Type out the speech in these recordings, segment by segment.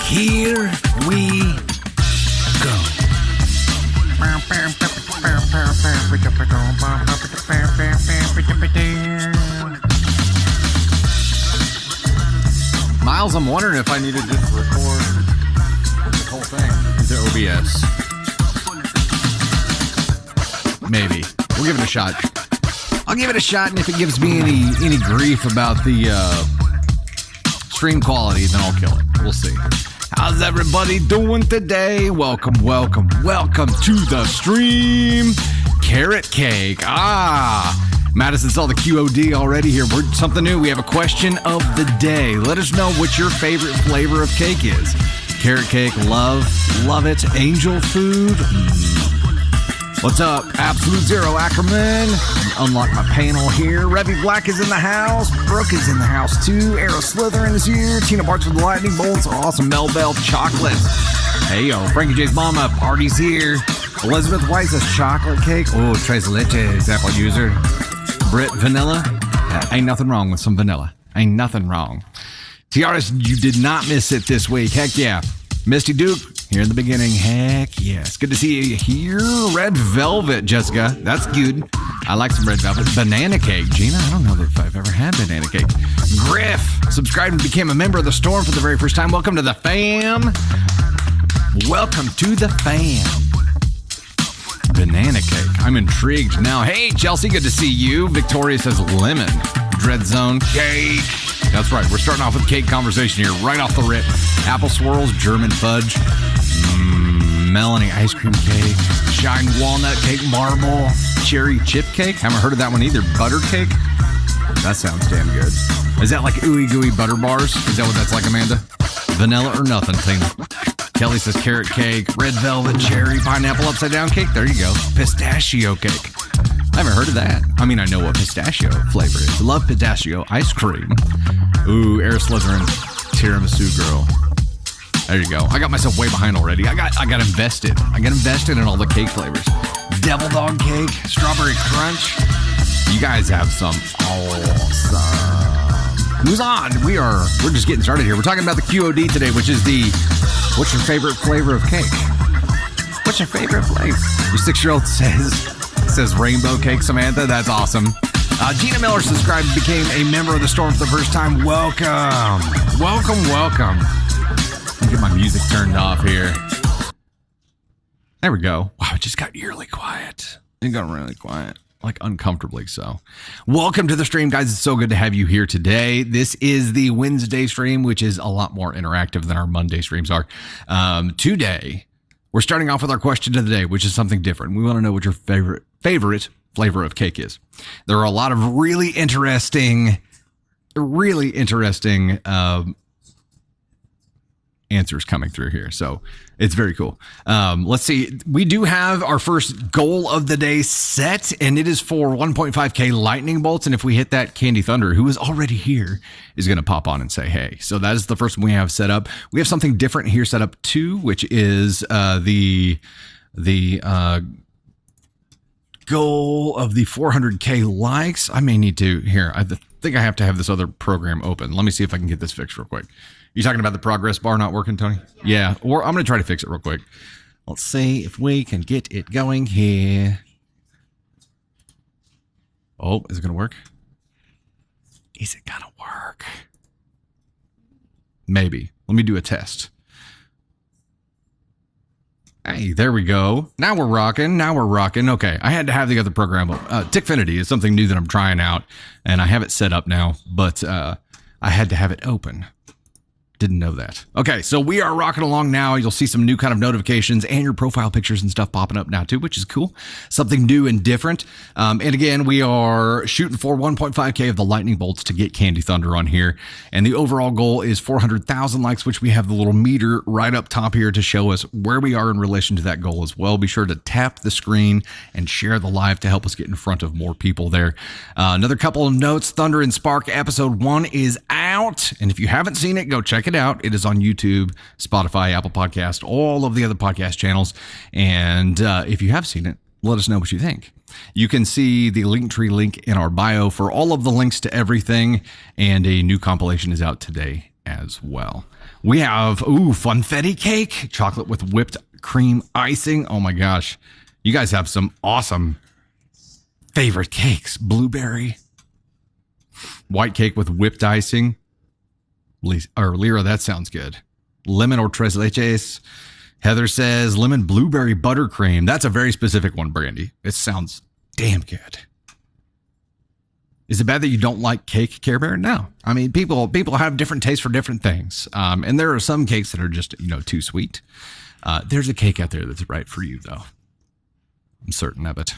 Here we go. Miles, I'm wondering if I need to just record the whole thing into OBS. Maybe. We'll give it a shot. I'll give it a shot, and if it gives me any grief about the stream quality, then I'll kill it. We'll see. How's everybody doing today? Welcome to the stream. Carrot cake. Madison saw the QOD already here. We're something new. We have a question of the day. Let us know what your favorite flavor of cake is. Carrot cake, love it. Angel food. What's up? Absolute Zero Ackerman. Unlock my panel here. Revy Black is in the house. Brooke is in the house too. Arrow Slytherin is here. Tina Bart's with the lightning bolts. Awesome. Mel Bell Chocolate. Hey yo, Frankie J's mama. Party's here. Elizabeth White says chocolate cake. Oh, Tres Leches. Apple user. Britt Vanilla. Ain't nothing wrong with some vanilla. Ain't nothing wrong. Tiaras, you did not miss it this week. Heck yeah. Misty Duke. Here in the beginning, heck yes. Good to see you here. Red Velvet, Jessica. That's good. I like some Red Velvet. Banana cake. Gina, I don't know if I've ever had banana cake. Griff subscribed and became a member of the Storm for the very first time. Welcome to the fam. Welcome to the fam. Banana cake. I'm intrigued now. Hey, Chelsea, good to see you. Victoria says lemon. Dread Zone cake. That's right. We're starting off with cake conversation here right off the rip. Apple swirls, German fudge, Melanie ice cream cake, shine walnut cake, marble, cherry chip cake. Haven't heard of that one either. Butter cake. That sounds damn good. Is that like ooey gooey butter bars? Is that what that's like, Amanda? Vanilla or nothing, Tina? Kelly says carrot cake, red velvet, cherry, pineapple upside down cake. There you go. Pistachio cake. I haven't heard of that. I mean, I know what pistachio flavor is. Love pistachio ice cream. Ooh, Air Slytherin tiramisu girl. There you go. I got myself way behind already. I got invested. I got invested in all the cake flavors. Devil dog cake, strawberry crunch. You guys have some awesome. Who's on? We're just getting started here. We're talking about the QOD today, which is what's your favorite flavor of cake? What's your favorite flavor? Your 6-year-old says rainbow cake, Samantha. That's awesome. Gina Miller subscribed and became a member of the Storm for the first time. Welcome. Let me get my music turned off here. There we go. Wow, it just got eerily quiet. It got really quiet. Like uncomfortably so. Welcome to the stream, guys. It's so good to have you here today. This is the Wednesday stream, which is a lot more interactive than our Monday streams are. Today, we're starting off with our question of the day, which is something different. We want to know what your favorite flavor of cake is. There are a lot of really interesting answers coming through here. So it's very cool. Let's see. We do have our first goal of the day set, and it is for 1.5K lightning bolts. And if we hit that, Candy Thunder, who is already here, is going to pop on and say, hey. So that is the first one we have set up. We have something different here set up too, which is the goal of the 400K likes. I may need to here. I think I have to have this other program open. Let me see if I can get this fixed real quick. You talking about the progress bar not working, Tony? Yeah. Or I'm going to try to fix it real quick. Let's see if we can get it going here. Oh, is it going to work? Is it going to work? Maybe. Let me do a test. Hey, there we go. Now we're rocking. Okay, I had to have the other program. Tickfinity is something new that I'm trying out, and I have it set up now, but I had to have it open. Didn't know that. Okay, so we are rocking along now. You'll see some new kind of notifications and your profile pictures and stuff popping up now too, which is cool. Something new and different. And again, we are shooting for 1.5K of the lightning bolts to get Candy Thunder on here. And the overall goal is 400,000 likes, which we have the little meter right up top here to show us where we are in relation to that goal as well. Be sure to tap the screen and share the live to help us get in front of more people there. Another couple of notes. Thunder and Spark episode 1 is out. And if you haven't seen it, go check it out. It is on YouTube, Spotify, Apple Podcast, all of the other podcast channels. And if you have seen it, let us know what you think. You can see the Linktree link in our bio for all of the links to everything. And a new compilation is out today as well. We have, Confetti cake, chocolate with whipped cream icing. Oh my gosh. You guys have some awesome favorite cakes. Blueberry, white cake with whipped icing. Lyra, that sounds good. Lemon or tres leches. Heather says lemon blueberry buttercream. That's a very specific one, Brandy. It sounds damn good. Is it bad that you don't like cake, Care Bear? No. I mean, people have different tastes for different things. And there are some cakes that are just, too sweet. There's a cake out there that's right for you, though. I'm certain of it.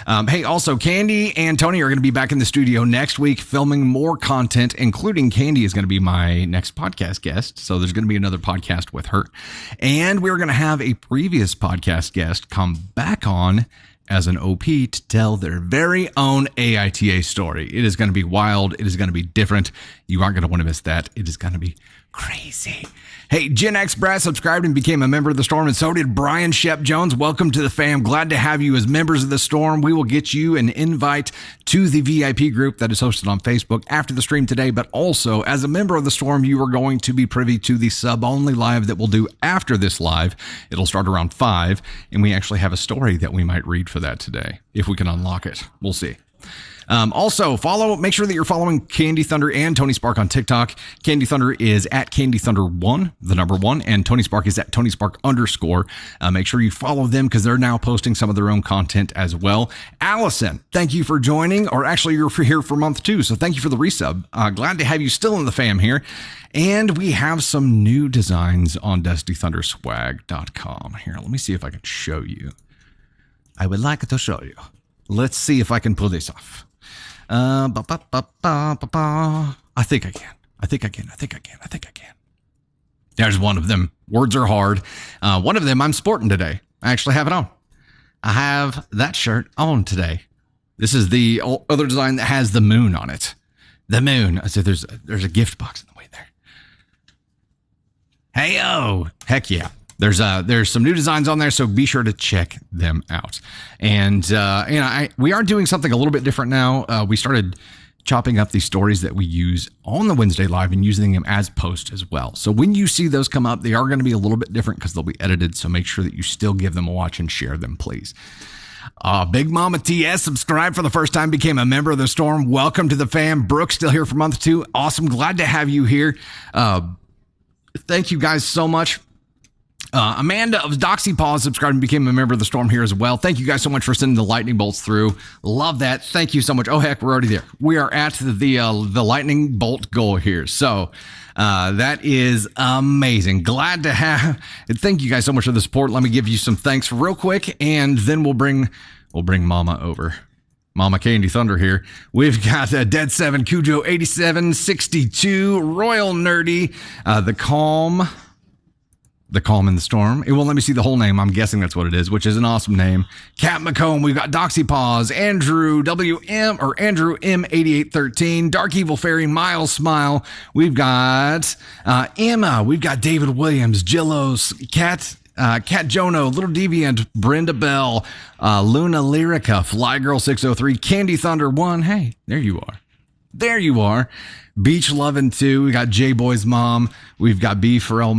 Hey, also, Candy and Tony are going to be back in the studio next week filming more content, including Candy is going to be my next podcast guest. So there's going to be another podcast with her. And we're going to have a previous podcast guest come back on as an OP to tell their very own AITA story. It is going to be wild. It is going to be different. You aren't going to want to miss that. It is going to be crazy. Hey, Gen X Brad subscribed and became a member of the Storm, and so did Brian Shep Jones. Welcome to the fam. Glad to have you as members of the Storm. We will get you an invite to the VIP group that is hosted on Facebook after the stream today, but also as a member of the Storm, you are going to be privy to the sub-only live that we'll do after this live. It'll start around 5, and we actually have a story that we might read for that today, if we can unlock it. We'll see. Also, make sure that you're following Candy Thunder and Tony Spark on TikTok. Candy Thunder is at Candy Thunder 1, the number 1, and Tony Spark is at Tony Spark _. Make sure you follow them because they're now posting some of their own content as well. Allison, thank you for joining, or actually you're here for month 2, so thank you for the resub. Glad to have you still in the fam here. And we have some new designs on DustyThunderSwag.com. Here, let me see if I can show you. I would like to show you. Let's see if I can pull this off. I think I can. There's one of them. Words are hard. One of them I'm sporting today. I actually have it on. I have that shirt on today. This is the other design that has the moon on it. The moon. I said there's a gift box in the way there. Hey-o. Heck yeah. There's some new designs on there, so be sure to check them out. And we are doing something a little bit different now. We started chopping up these stories that we use on the Wednesday live and using them as posts as well. So when you see those come up, they are going to be a little bit different because they'll be edited. So make sure that you still give them a watch and share them, please. Big Mama TS subscribed for the first time, became a member of the Storm. Welcome to the fam. Brooke still here for month 2. Awesome. Glad to have you here. Thank you guys so much. Amanda of Doxy Paws subscribed and became a member of the Storm here as well. Thank you guys so much for sending the lightning bolts through. Love that. Thank you so much. Oh, heck, we're already there. We are at the lightning bolt goal here. So that is amazing. Glad to have. Thank you guys so much for the support. Let me give you some thanks real quick, and then we'll bring Mama over. Mama Candy Thunder here. We've got Dead 7, Cujo 8762, Royal Nerdy, The Calm in the Storm. It won't let me see the whole name. I'm guessing that's what it is, which is an awesome name. Cat McComb. We've got Doxy Paws, Andrew M8813, Dark Evil Fairy, Miles Smile. We've got Emma. We've got David Williams, Jillos, Cat Jono, Little Deviant, Brenda Bell, Luna Lyrica, Fly Girl 603, Candy Thunder 1. Hey, there you are. Beach Lovin' 2. We got J Boy's mom. We've got B Pharrell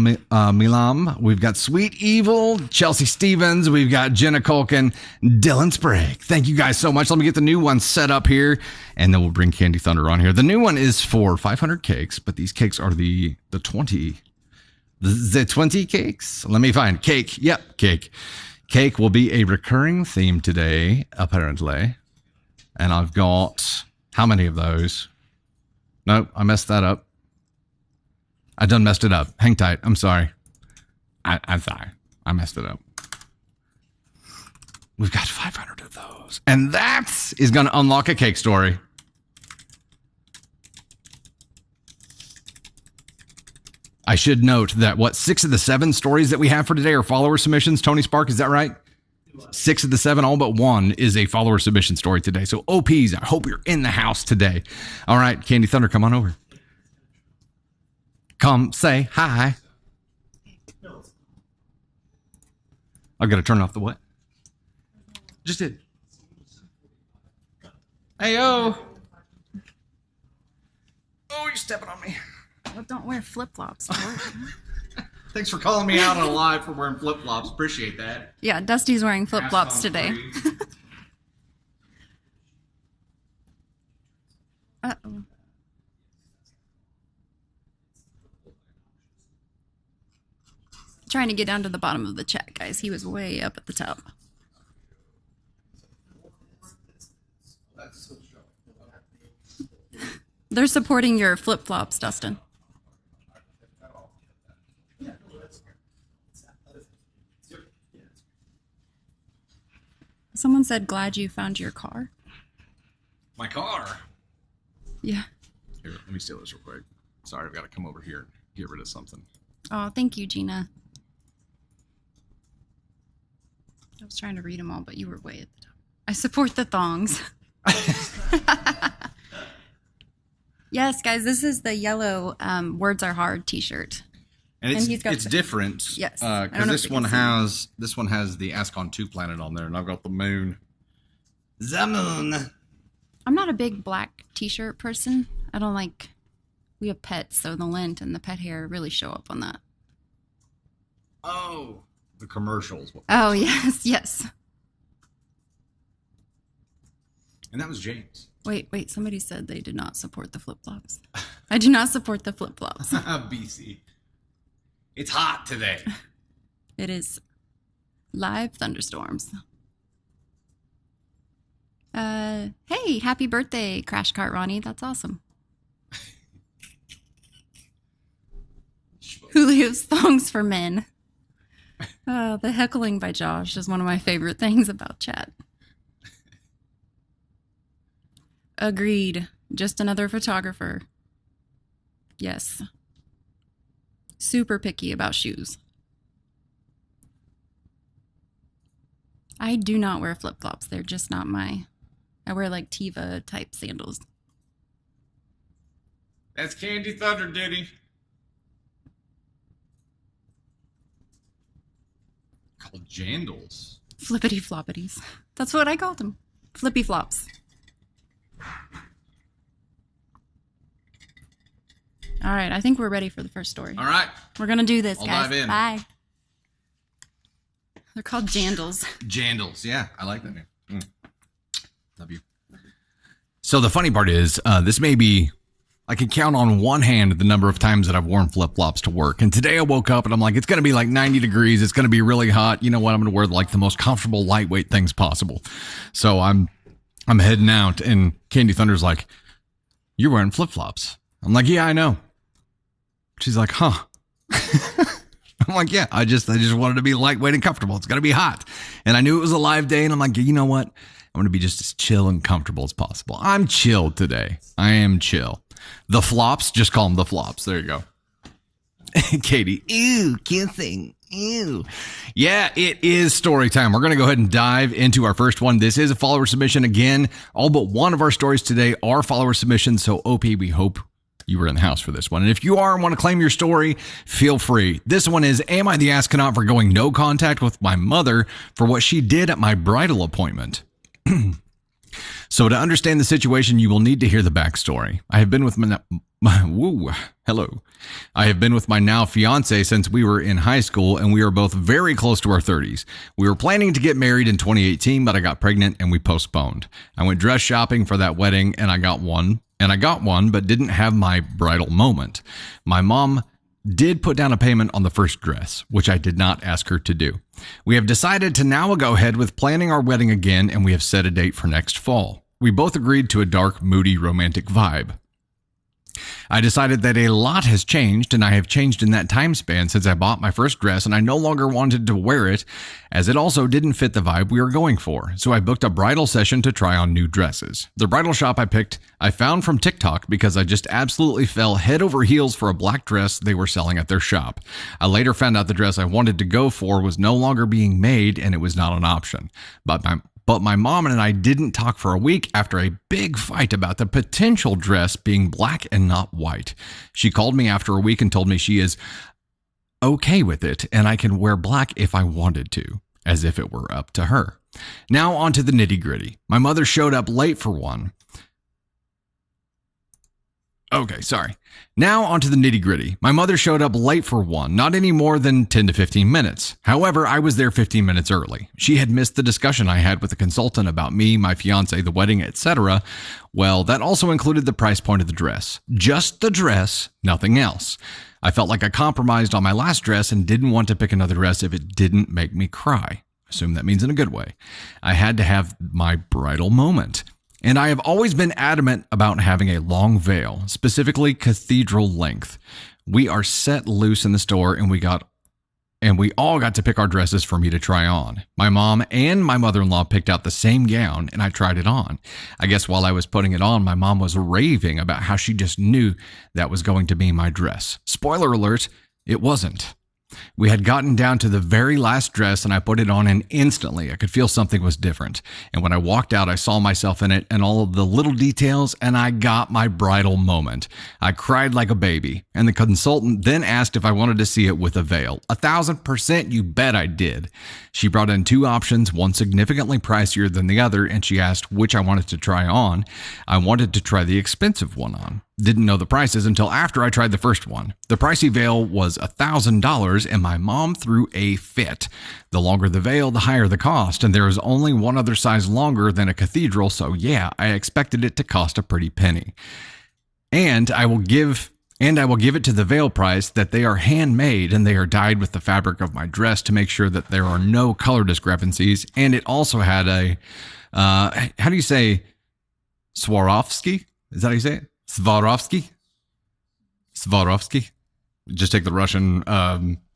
Milam. We've got Sweet Evil, Chelsea Stevens. We've got Jenna Culkin, Dylan Sprague. Thank you guys so much. Let me get the new one set up here, and then we'll bring Candy Thunder on here. The new one is for 500 cakes, but these cakes are the 20 cakes. Let me find cake. Yep, cake. Cake will be a recurring theme today, apparently. And I've got how many of those? Nope, I messed that up. I done messed it up. Hang tight. I'm sorry. I'm sorry. I messed it up. We've got 500 of those. And that is going to unlock a cake story. I should note that 6 of the 7 stories that we have for today are follower submissions. Tony Spark, is that right? 6 of the 7, all but 1 is a follower submission story today. So OPs, I hope you're in the house today. All right, Candy Thunder, come on over. Come say hi. I've got to turn off the what? Just did. Hey, yo. Oh, you're stepping on me. Well, don't wear flip-flops to work. Thanks for calling me out on a lie for wearing flip-flops. Appreciate that. Yeah, Dusty's wearing flip-flops today. Uh-oh. Trying to get down to the bottom of the chat, guys. He was way up at the top. They're supporting your flip-flops, Dustin. Someone said, glad you found your car. My car? Yeah. Here, let me steal this real quick. Sorry, I've got to come over here and get rid of something. Oh, thank you, Gina. I was trying to read them all, but you were way at the top. I support the thongs. Yes, guys, this is the yellow Words Are Hard t-shirt. And it's different. Yes. Because this one has the Ascon 2 planet on there, and I've got the moon. The moon. I'm not a big black t-shirt person. I don't like... We have pets, so the lint and the pet hair really show up on that. Oh, the commercials. Oh, yes, yes. And that was James. Wait, somebody said they did not support the flip-flops. I do not support the flip-flops. BC. It's hot today. It is live thunderstorms. Hey, happy birthday, Crash Cart Ronnie. That's awesome. Julio's thongs for men. The heckling by Josh is one of my favorite things about chat. Agreed. Just another photographer. Yes. Super picky about shoes. I do not wear flip-flops. They're just not my... I wear like Teva type sandals. That's Candy Thunder, Diddy. Called jandals. Flippity floppities. That's what I called them. Flippy flops. All right, I think we're ready for the first story. All right. We're going to do this, I'll guys. dive in. Bye. They're called jandals. Jandals. Yeah, I like that name. Love you. So the funny part is, this may be, I can count on one hand the number of times that I've worn flip-flops to work. And today I woke up and I'm like, it's going to be like 90 degrees. It's going to be really hot. You know what? I'm going to wear like the most comfortable, lightweight things possible. So I'm heading out and Candy Thunder's like, you're wearing flip-flops. I'm like, yeah, I know. She's like, huh. I'm like, yeah, I just wanted to be lightweight and comfortable. It's going to be hot. And I knew it was a live day. And I'm like, you know what? I'm going to be just as chill and comfortable as possible. I'm chill today. I am chill. The flops, just call them the flops. There you go. Katie, ew, kissing, ew. Yeah, it is story time. We're going to go ahead and dive into our first one. This is a follower submission. Again, all but one of our stories today are follower submissions. So OP, we hope you were in the house for this one. And if you are and want to claim your story, feel free. This one is, am I the astronaut for going no contact with my mother for what she did at my bridal appointment? So to understand the situation, you will need to hear the backstory. I have been with I have been with my now fiance since we were in high school, and we are both very close to our 30s. We were planning to get married in 2018, but I got pregnant and we postponed. I went dress shopping for that wedding and I got one, but didn't have my bridal moment. My mom did put down a payment on the first dress, which I did not ask her to do. We have decided to now go ahead with planning our wedding again, and we have set a date for next fall. We both agreed to a dark, moody, romantic vibe. I decided that a lot has changed, and I have changed in that time span since I bought my first dress, and I no longer wanted to wear it, as it also didn't fit the vibe we were going for. So I booked a bridal session to try on new dresses. The bridal shop I found from TikTok because I just absolutely fell head over heels for a black dress they were selling at their shop. I later found out the dress I wanted to go for was no longer being made, and it was not an option. But my mom and I didn't talk for a week after a big fight about the potential dress being black and not white. She called me after a week and told me she is okay with it and I can wear black if I wanted to, as if it were up to her. Now on to the nitty gritty. My mother showed up late for one. Okay, sorry. Now onto the nitty gritty. My mother showed up late for one, not any more than 10 to 15 minutes. However, I was there 15 minutes early. She had missed the discussion I had with the consultant about me, my fiance, the wedding, etc. Well, that also included the price point of the dress. Just the dress, nothing else. I felt like I compromised on my last dress and didn't want to pick another dress if it didn't make me cry. Assume that means in a good way. I had to have my bridal moment. And I have always been adamant about having a long veil, specifically cathedral length. We are set loose in the store and we all got to pick our dresses for me to try on. My mom and my mother-in-law picked out the same gown and I tried it on. I guess while I was putting it on, my mom was raving about how she just knew that was going to be my dress. Spoiler alert, it wasn't. We had gotten down to the very last dress and I put it on and instantly I could feel something was different. And when I walked out, I saw myself in it and all of the little details and I got my bridal moment. I cried like a baby and the consultant then asked if I wanted to see it with a veil. 1,000% you bet I did. She brought in two options, one significantly pricier than the other, and she asked which I wanted to try on. I wanted to try the expensive one on. Didn't know the prices until after I tried the first one. The pricey veil was $1,000 and my mom threw a fit. The longer the veil, the higher the cost, and there is only one other size longer than a cathedral, so yeah, I expected it to cost a pretty penny. And I will give it to the veil price that they are handmade and they are dyed with the fabric of my dress to make sure that there are no color discrepancies. And it also had a, how do you say, Swarovski? Is that how you say it? Swarovski? Just take the Russian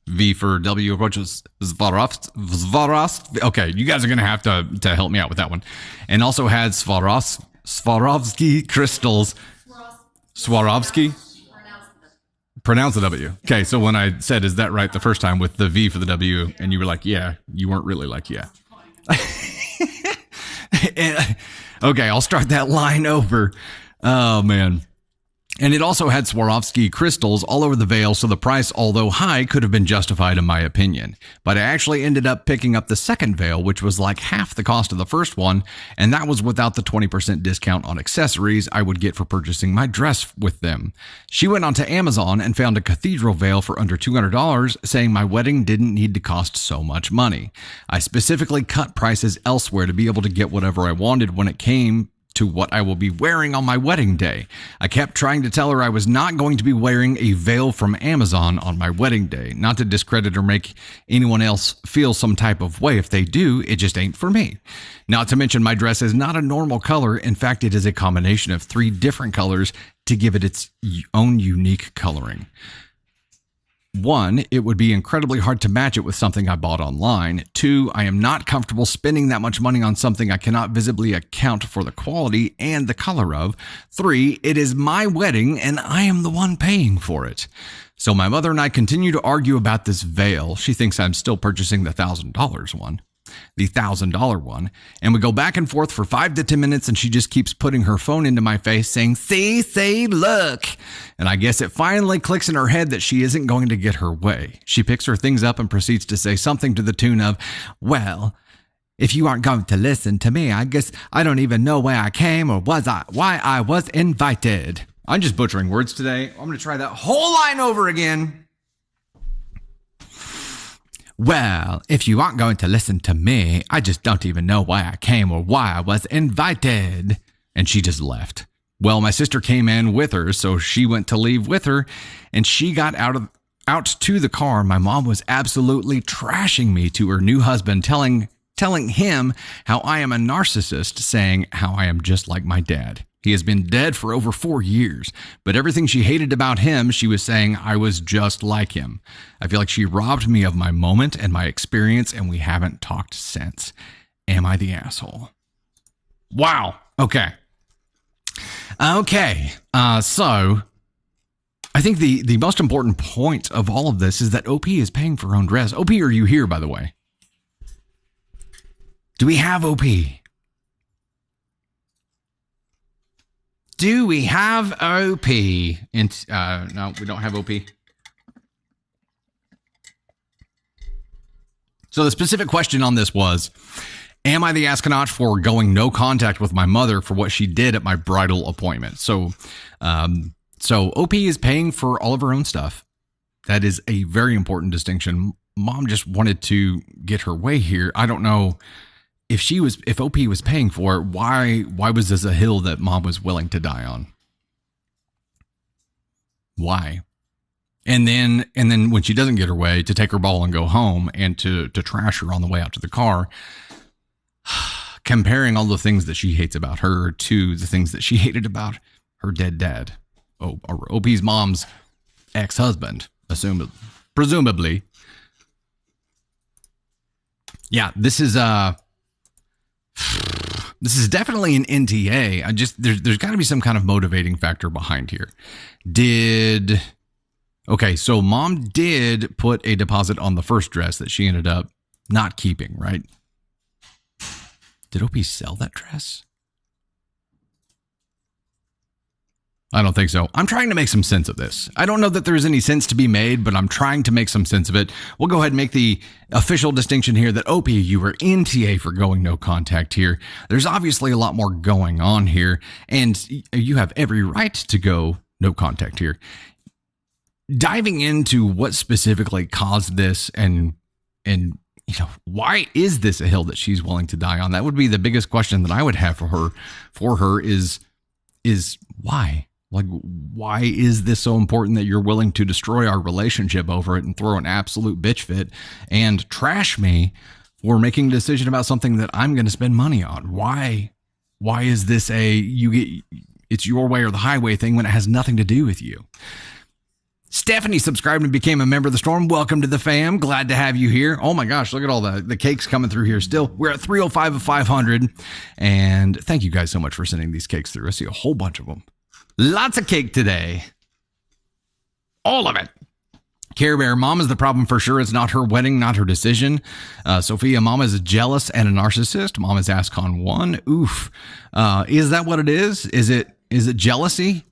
V for W, which is Swarovski. Okay, you guys are going to have to help me out with that one. And also had Swarovski crystals. Swarovski? Pronounce the W. Okay, so when I said, is that right the first time with the V for the W, and you were like, yeah, you weren't really like, yeah. Okay, I'll start that line over. Oh, man. And it also had Swarovski crystals all over the veil, so the price, although high, could have been justified in my opinion. But I actually ended up picking up the second veil, which was like half the cost of the first one, and that was without the 20% discount on accessories I would get for purchasing my dress with them. She went onto Amazon and found a cathedral veil for under $200, saying my wedding didn't need to cost so much money. I specifically cut prices elsewhere to be able to get whatever I wanted when it came to what I will be wearing on my wedding day. I kept trying to tell her I was not going to be wearing a veil from Amazon on my wedding day, not to discredit or make anyone else feel some type of way. If they do, it just ain't for me. Not to mention my dress is not a normal color. In fact, it is a combination of 3 different colors to give it its own unique coloring. 1, it would be incredibly hard to match it with something I bought online. 2, I am not comfortable spending that much money on something I cannot visibly account for the quality and the color of. 3, it is my wedding and I am the one paying for it. So my mother and I continue to argue about this veil. She thinks I'm still purchasing the $1,000 one. The $1,000 one, and we go back and forth for 5 to 10 minutes, and she just keeps putting her phone into my face saying, see, look. And I guess it finally clicks in her head that she isn't going to get her way. She picks her things up and proceeds to say something to the tune of, well, if you aren't going to listen to me, I guess I don't even know where I came or why I was invited. I'm just butchering words today. I'm going to try that whole line over again. Well, if you aren't going to listen to me, I just don't even know why I came or why I was invited. And she just left. Well, my sister came in with her, so she went to leave with her, and she got out to the car. My mom was absolutely trashing me to her new husband, telling him how I am a narcissist, saying how I am just like my dad. He has been dead for over 4 years, but everything she hated about him, she was saying I was just like him. I feel like she robbed me of my moment and my experience, and we haven't talked since. Am I the asshole? Wow. Okay. So I think the most important point of all of this is that OP is paying for her own dress. OP, are you here, by the way? Do we have OP? Do we have OP? No, we don't have OP. So the specific question on this was, am I the ascon for going no contact with my mother for what she did at my bridal appointment? So So OP is paying for all of her own stuff. That is a very important distinction. Mom just wanted to get her way here. I don't know if OP was paying for it, why was this a hill that Mom was willing to die on? Why? And then when she doesn't get her way, to take her ball and go home and to trash her on the way out to the car, comparing all the things that she hates about her to the things that she hated about her dead dad. OP's mom's ex-husband, presumably. Yeah, this is definitely an NTA. There's got to be some kind of motivating factor behind here. Okay, so Mom did put a deposit on the first dress that she ended up not keeping, right? Did OP sell that dress? I don't think so. I'm trying to make some sense of this. I don't know that there's any sense to be made, but I'm trying to make some sense of it. We'll go ahead and make the official distinction here that OP, you were NTA for going no contact here. There's obviously a lot more going on here, and you have every right to go no contact here. Diving into what specifically caused this and why is this a hill that she's willing to die on? That would be the biggest question that I would have for her is why? Like, why is this so important that you're willing to destroy our relationship over it and throw an absolute bitch fit and trash me for making a decision about something that I'm going to spend money on? Why is this it's your way or the highway thing when it has nothing to do with you? Stephanie subscribed and became a member of the storm. Welcome to the fam. Glad to have you here. Oh my gosh, look at all the cakes coming through here still. We're at 305 of 500. And thank you guys so much for sending these cakes through. I see a whole bunch of them. Lots of cake today. All of it. Care Bear, Mom is the problem for sure. It's not her wedding, not her decision. Sophia, Mom is jealous and a narcissist. Mom is ascon 1. Oof. Is that what it is? Is it jealousy?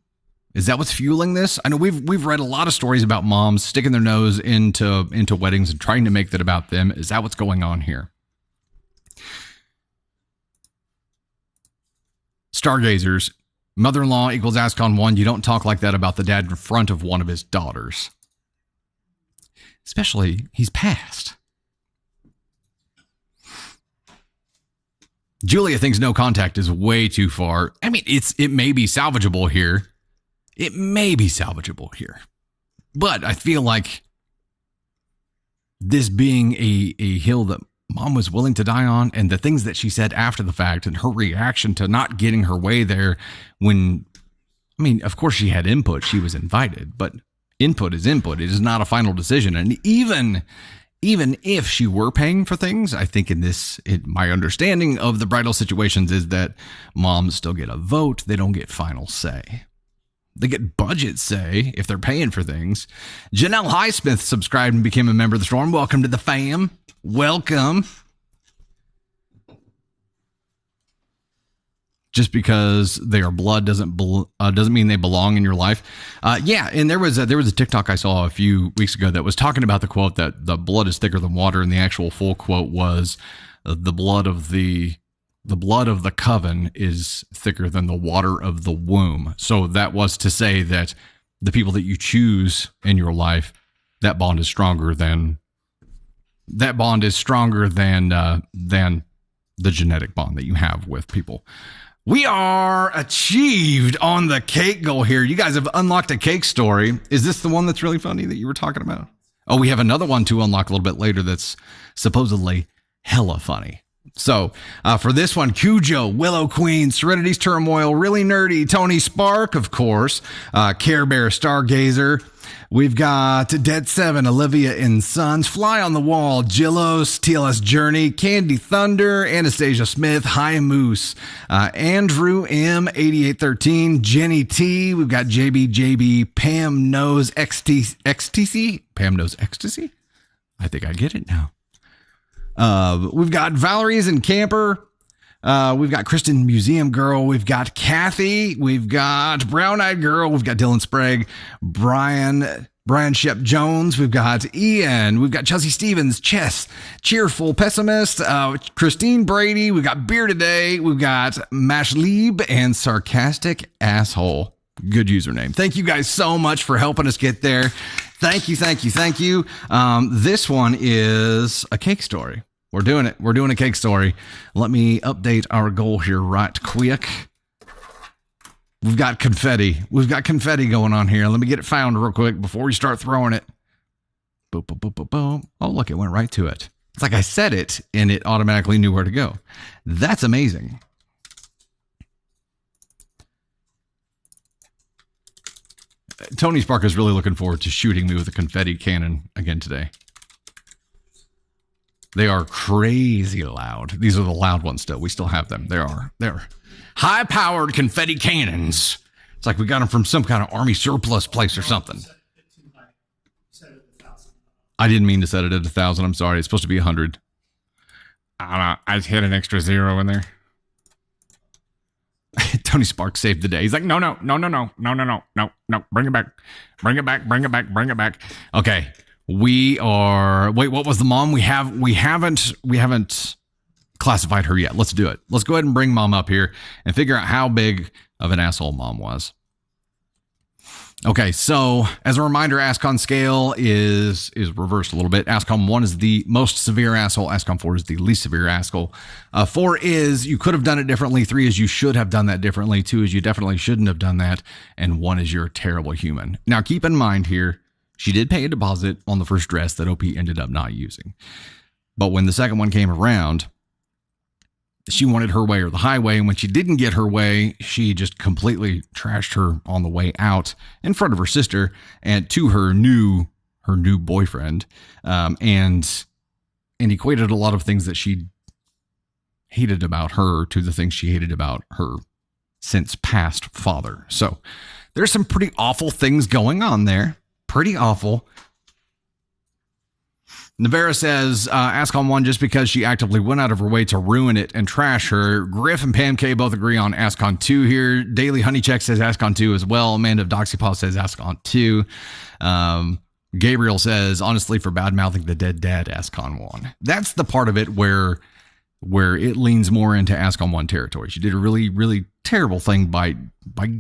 Is that what's fueling this? I know we've read a lot of stories about moms sticking their nose into weddings and trying to make that about them. Is that what's going on here? Stargazers, mother-in-law equals ascon 1. You don't talk like that about the dad in front of one of his daughters. Especially, he's passed. Julia thinks no contact is way too far. I mean, it may be salvageable here. It may be salvageable here. But I feel like this being a hill that Mom was willing to die on, and the things that she said after the fact and her reaction to not getting her way there when, I mean, of course she had input. She was invited, but input is input. It is not a final decision. And even if she were paying for things, I think my understanding of the bridal situations is that moms still get a vote. They don't get final say. They get budget say if they're paying for things. Janelle Highsmith subscribed and became a member of the storm. Welcome to the fam. Welcome. Just because they are blood doesn't mean they belong in your life. Yeah, and there was a TikTok I saw a few weeks ago that was talking about the quote that the blood is thicker than water, and the actual full quote was the blood of the coven is thicker than the water of the womb. So that was to say that the people that you choose in your life, that bond is stronger than the genetic bond that you have with people. We are achieved on the cake goal here. You guys have unlocked a cake story. Is this the one that's really funny that you were talking about? Oh, we have another one to unlock a little bit later that's supposedly hella funny. So for this one, Cujo, Willow Queen, Serenity's Turmoil, Really Nerdy, Tony Spark, of course, Care Bear, Stargazer. We've got Dead 7, Olivia and Sons, Fly on the Wall, Jillos, TLS Journey, Candy Thunder, Anastasia Smith, High Moose, Andrew M, 8813, Jenny T. We've got JB, Pam Knows XTC, Pam Knows Ecstasy. I think I get it now. We've got Valerie's and Camper. We've got Kristen Museum Girl. We've got Kathy. We've got Brown Eyed Girl. We've got Dylan Sprague, Brian Shep Jones. We've got Ian. We've got Chelsea Stevens, Chess, Cheerful Pessimist, Christine Brady. We've got Beer Today. We've got Mash Lieb and Sarcastic Asshole. Good username. Thank you guys so much for helping us get there. Thank you. This one is a cake story. We're doing it. We're doing a cake story. Let me update our goal here right quick. We've got confetti. We've got confetti going on here. Let me get it found real quick before we start throwing it. Boom, boom, boom, boom, boom. Oh, look, it went right to it. It's like I said it, and it automatically knew where to go. That's amazing. Tony Spark is really looking forward to shooting me with a confetti cannon again today. They are crazy loud. These are the loud ones still. We still have them. They're high-powered confetti cannons. It's like we got them from some kind of army surplus place or something. I didn't mean to set it at 1,000. I'm sorry. It's supposed to be 100. I don't know. I just hit an extra 0 in there. Tony Spark saved the day. He's like, no. Bring it back. Okay. We are, wait, what was the mom? We haven't classified her yet. Let's do it. Let's go ahead and bring mom up here and figure out how big of an asshole mom was. Okay, so as a reminder, ascon scale is reversed a little bit. Ascon 1 is the most severe asshole. Ascon 4 is the least severe asshole. 4 is you could have done it differently. 3 is you should have done that differently. 2 is you definitely shouldn't have done that. And 1 is you're a terrible human. Now, keep in mind here, she did pay a deposit on the first dress that OP ended up not using. But when the second one came around, she wanted her way or the highway, and when she didn't get her way, she just completely trashed her on the way out in front of her sister and to her new boyfriend, and equated a lot of things that she hated about her to the things she hated about her since past father. So there's some pretty awful things going on there. Pretty awful. Navera says, ascon 1 just because she actively went out of her way to ruin it and trash her. Griff and Pam K both agree on ascon 2 here. Daily Honeycheck says ascon 2 as well. Amanda of Doxypaw says ascon 2. Gabriel says, honestly, for bad-mouthing the dead dad, ascon 1. That's the part of it where it leans more into ascon 1 territory. She did a really, really terrible thing by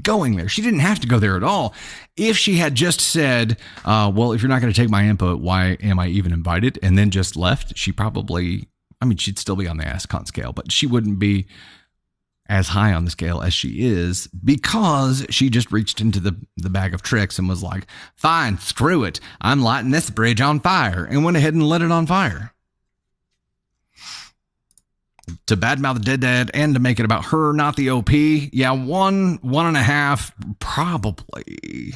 going there. She didn't have to go there at all. If she had just said, well, if you're not going to take my input, why am I even invited? And then just left, she'd still be on the ascon scale, but she wouldn't be as high on the scale as she is because she just reached into the bag of tricks and was like, fine, screw it. I'm lighting this bridge on fire, and went ahead and lit it on fire. To badmouth the dead dad and to make it about her, not the OP. Yeah, 1.5 probably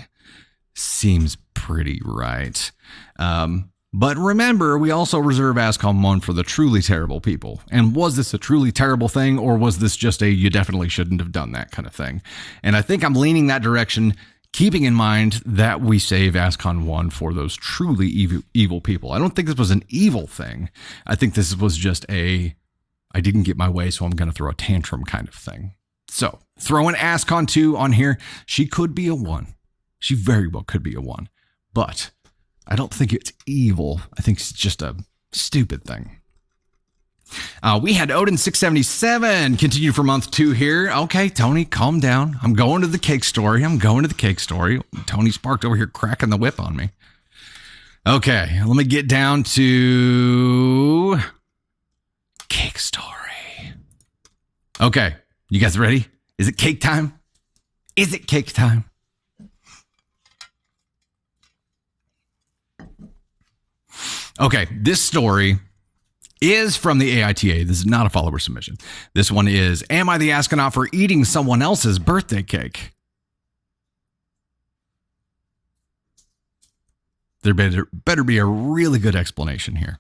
seems pretty right. But remember, we also reserve ascon 1 for the truly terrible people. And was this a truly terrible thing, or was this just a you definitely shouldn't have done that kind of thing? And I think I'm leaning that direction, keeping in mind that we save ascon 1 for those truly evil people. I don't think this was an evil thing. I think this was just I didn't get my way, so I'm going to throw a tantrum kind of thing. So, throwing ascon 2 on here, she could be a 1. She very well could be a 1. But I don't think it's evil. I think it's just a stupid thing. We had Odin 677 continue for month 2 here. Okay, Tony, calm down. I'm going to the cake story. Tony Sparked over here cracking the whip on me. Okay, let me get down to cake story. Okay, you guys ready? Is it cake time? Okay, this story is from the AITA. This is not a follower submission. This one is, am I the astronaut for eating someone else's birthday cake? There better be a really good explanation here.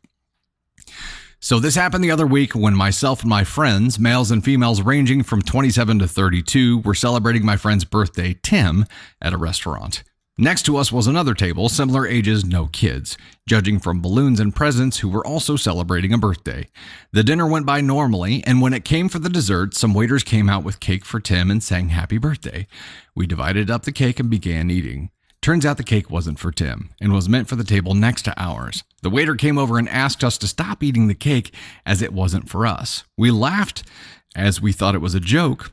So this happened the other week when myself and my friends, males and females ranging from 27 to 32, were celebrating my friend's birthday, Tim, at a restaurant. Next to us was another table, similar ages, no kids, judging from balloons and presents who were also celebrating a birthday. The dinner went by normally, and when it came for the dessert, some waiters came out with cake for Tim and sang happy birthday. We divided up the cake and began eating. Turns out the cake wasn't for Tim and was meant for the table next to ours. The waiter came over and asked us to stop eating the cake as it wasn't for us. We laughed as we thought it was a joke.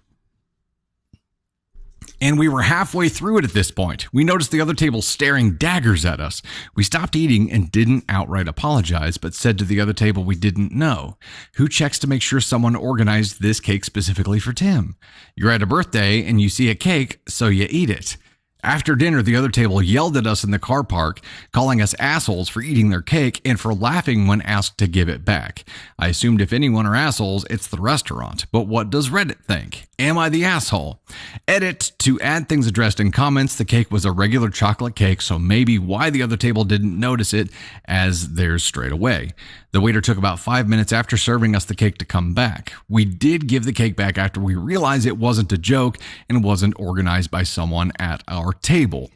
And we were halfway through it at this point. We noticed the other table staring daggers at us. We stopped eating and didn't outright apologize, but said to the other table we didn't know. Who checks to make sure someone organized this cake specifically for Tim? You're at a birthday and you see a cake, so you eat it. After dinner, the other table yelled at us in the car park, calling us assholes for eating their cake and for laughing when asked to give it back. I assumed if anyone are assholes, it's the restaurant. But what does Reddit think? Am I the asshole? Edit, to add things addressed in comments, the cake was a regular chocolate cake, so maybe why the other table didn't notice it as theirs straight away. The waiter took about 5 minutes after serving us the cake to come back. We did give the cake back after we realized it wasn't a joke and wasn't organized by someone at our table.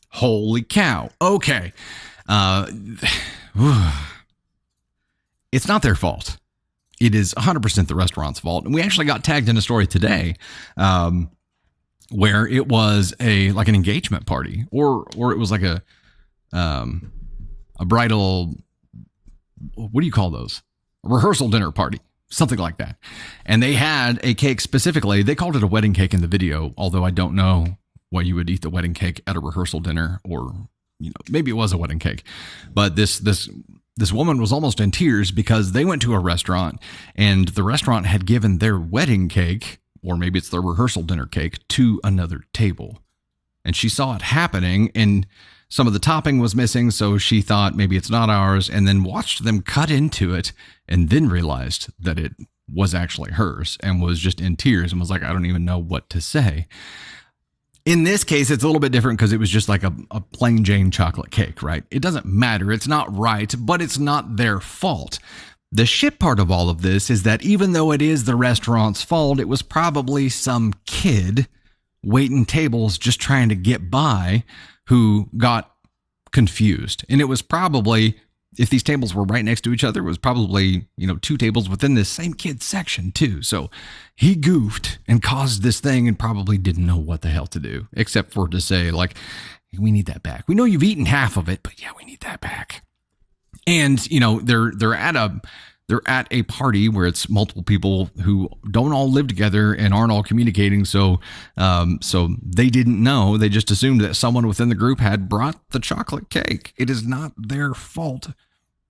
Holy cow. Okay. It's not their fault. It is 100% the restaurant's fault. And we actually got tagged in a story today where it was like an engagement party or it was like a bridal, what do you call those? A rehearsal dinner party, something like that. And they had a cake specifically. They called it a wedding cake in the video, although I don't know why you would eat the wedding cake at a rehearsal dinner, or, maybe it was a wedding cake. But this woman was almost in tears because they went to a restaurant and the restaurant had given their wedding cake, or maybe it's their rehearsal dinner cake, to another table. And she saw it happening and some of the topping was missing, so she thought maybe it's not ours, and then watched them cut into it and then realized that it was actually hers and was just in tears and was like, I don't even know what to say. In this case, it's a little bit different because it was just like a plain Jane chocolate cake, right? It doesn't matter. It's not right, but it's not their fault. The shit part of all of this is that even though it is the restaurant's fault, it was probably some kid waiting tables just trying to get by who got confused. And it was probably, if these tables were right next to each other, it was probably, 2 tables within this same kid's section too. So he goofed and caused this thing and probably didn't know what the hell to do, except for to say, like, we need that back. We know you've eaten half of it, but yeah, we need that back. And, they're at a party where it's multiple people who don't all live together and aren't all communicating. So they didn't know. They just assumed that someone within the group had brought the chocolate cake. It is not their fault